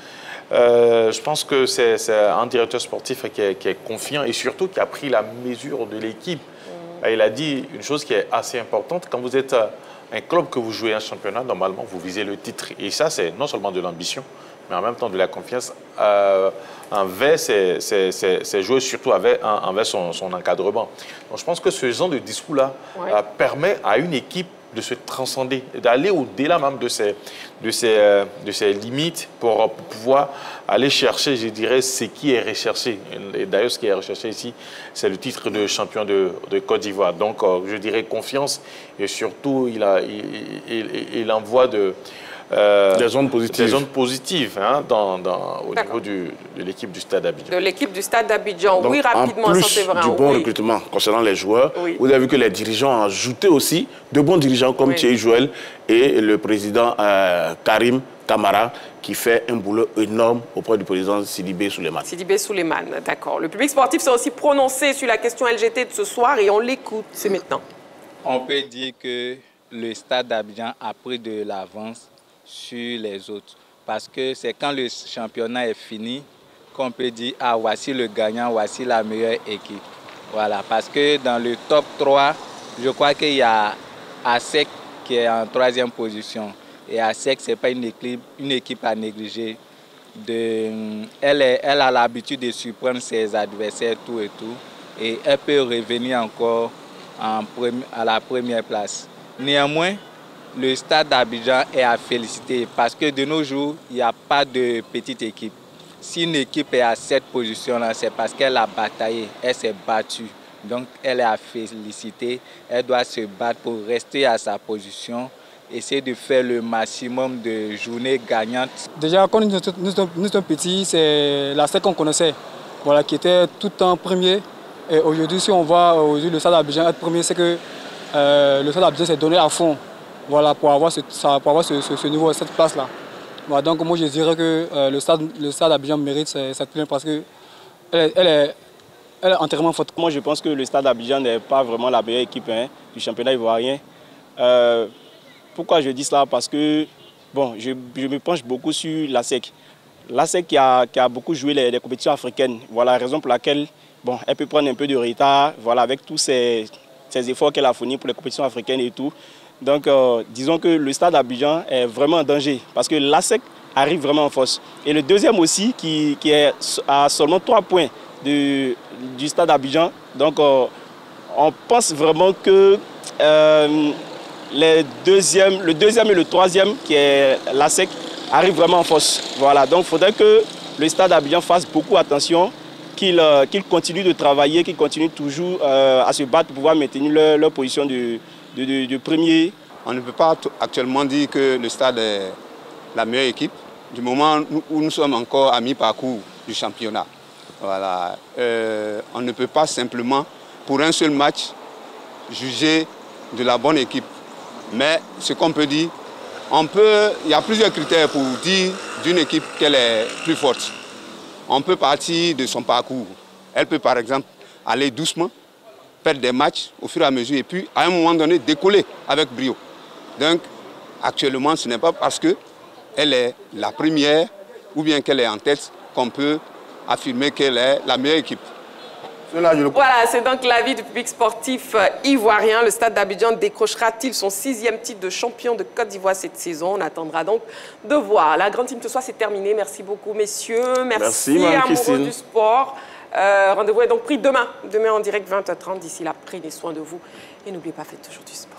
je pense que c'est un directeur sportif qui est confiant et surtout qui a pris la mesure de l'équipe. Il a dit une chose qui est assez importante. Quand vous êtes un club que vous jouez un championnat, normalement, vous visez le titre. Et ça, c'est non seulement de l'ambition, mais en même temps de la confiance envers ses joueurs, surtout envers son encadrement. Donc, je pense que ce genre de discours-là permet à une équipe de se transcender, d'aller au-delà même de ses limites pour pouvoir aller chercher, je dirais, ce qui est recherché. Et d'ailleurs, ce qui est recherché ici, c'est le titre de champion de Côte d'Ivoire. Donc, je dirais confiance et surtout, il envoie des zones positives hein, au niveau de l'équipe du Stade d'Abidjan. De l'équipe du Stade d'Abidjan, oui, rapidement. En plus du bon recrutement concernant les joueurs, vous avez vu que les dirigeants ont ajouté aussi de bons dirigeants comme Thierry Joël et le président Karim Kamara qui fait un boulot énorme auprès du président Sidibé Souleymane. Sidibé Souleymane, d'accord. Le public sportif s'est aussi prononcé sur la question LGT de ce soir et on l'écoute, c'est maintenant. On peut dire que le Stade d'Abidjan a pris de l'avance sur les autres. Parce que c'est quand le championnat est fini qu'on peut dire « Ah, voici le gagnant, voici la meilleure équipe ». Voilà, parce que dans le top 3, je crois qu'il y a ASEC qui est en 3e position. Et ASEC, ce n'est pas une équipe à négliger. Elle a l'habitude de surprendre ses adversaires, tout et tout. Et elle peut revenir encore à la première place. Néanmoins, le Stade d'Abidjan est à féliciter parce que de nos jours, il n'y a pas de petite équipe. Si une équipe est à cette position-là, c'est parce qu'elle a bataillé, elle s'est battue. Donc, elle est à féliciter. Elle doit se battre pour rester à sa position, essayer de faire le maximum de journées gagnantes. Déjà, quand nous sommes petits, c'est la SEC qu'on connaissait, voilà, qui était tout le temps premier. Et aujourd'hui, si on voit le Stade d'Abidjan être premier, c'est que le Stade d'Abidjan s'est donné à fond. Voilà, pour avoir ce niveau, cette place-là. Voilà, donc moi je dirais que le stade d'Abidjan mérite cette place parce qu'elle Elle est entièrement faute. Moi, je pense que le Stade d'Abidjan n'est pas vraiment la meilleure équipe du championnat ivoirien. Pourquoi je dis cela? Parce que bon, je me penche beaucoup sur l'ASEC. L'ASEC qui a beaucoup joué les compétitions africaines. Voilà la raison pour laquelle bon, elle peut prendre un peu de retard, voilà, avec tous ces efforts qu'elle a fournis pour les compétitions africaines et tout. Donc, disons que le Stade d'Abidjan est vraiment en danger parce que l'ASEC arrive vraiment en force. Et le deuxième aussi, qui est à seulement 3 points du Stade d'Abidjan. Donc, on pense vraiment que le deuxième et le troisième, qui est l'ASEC, arrivent vraiment en force. Voilà, donc il faudrait que le Stade d'Abidjan fasse beaucoup attention, qu'il continue de travailler, qu'il continue toujours à se battre pour pouvoir maintenir leur position de premier. On ne peut pas actuellement dire que le Stade est la meilleure équipe du moment où nous sommes encore à mi-parcours du championnat. Voilà. On ne peut pas simplement, pour un seul match, juger de la bonne équipe. Mais ce qu'on peut dire, il y a plusieurs critères pour dire d'une équipe qu'elle est plus forte. On peut partir de son parcours. Elle peut par exemple aller doucement, perdre des matchs au fur et à mesure et puis à un moment donné décoller avec brio. Donc actuellement ce n'est pas parce qu'elle est la première ou bien qu'elle est en tête qu'on peut affirmer qu'elle est la meilleure équipe. Voilà, c'est donc l'avis du public sportif ivoirien. Le Stade d'Abidjan décrochera-t-il son 6e titre de champion de Côte d'Ivoire cette saison? On attendra donc de voir. La grande team ce soir, c'est terminé. Merci beaucoup, messieurs. Merci amoureux du sport. Rendez-vous est donc pris demain en direct 20h30. D'ici là, prenez soin de vous. Et n'oubliez pas, faites toujours du sport.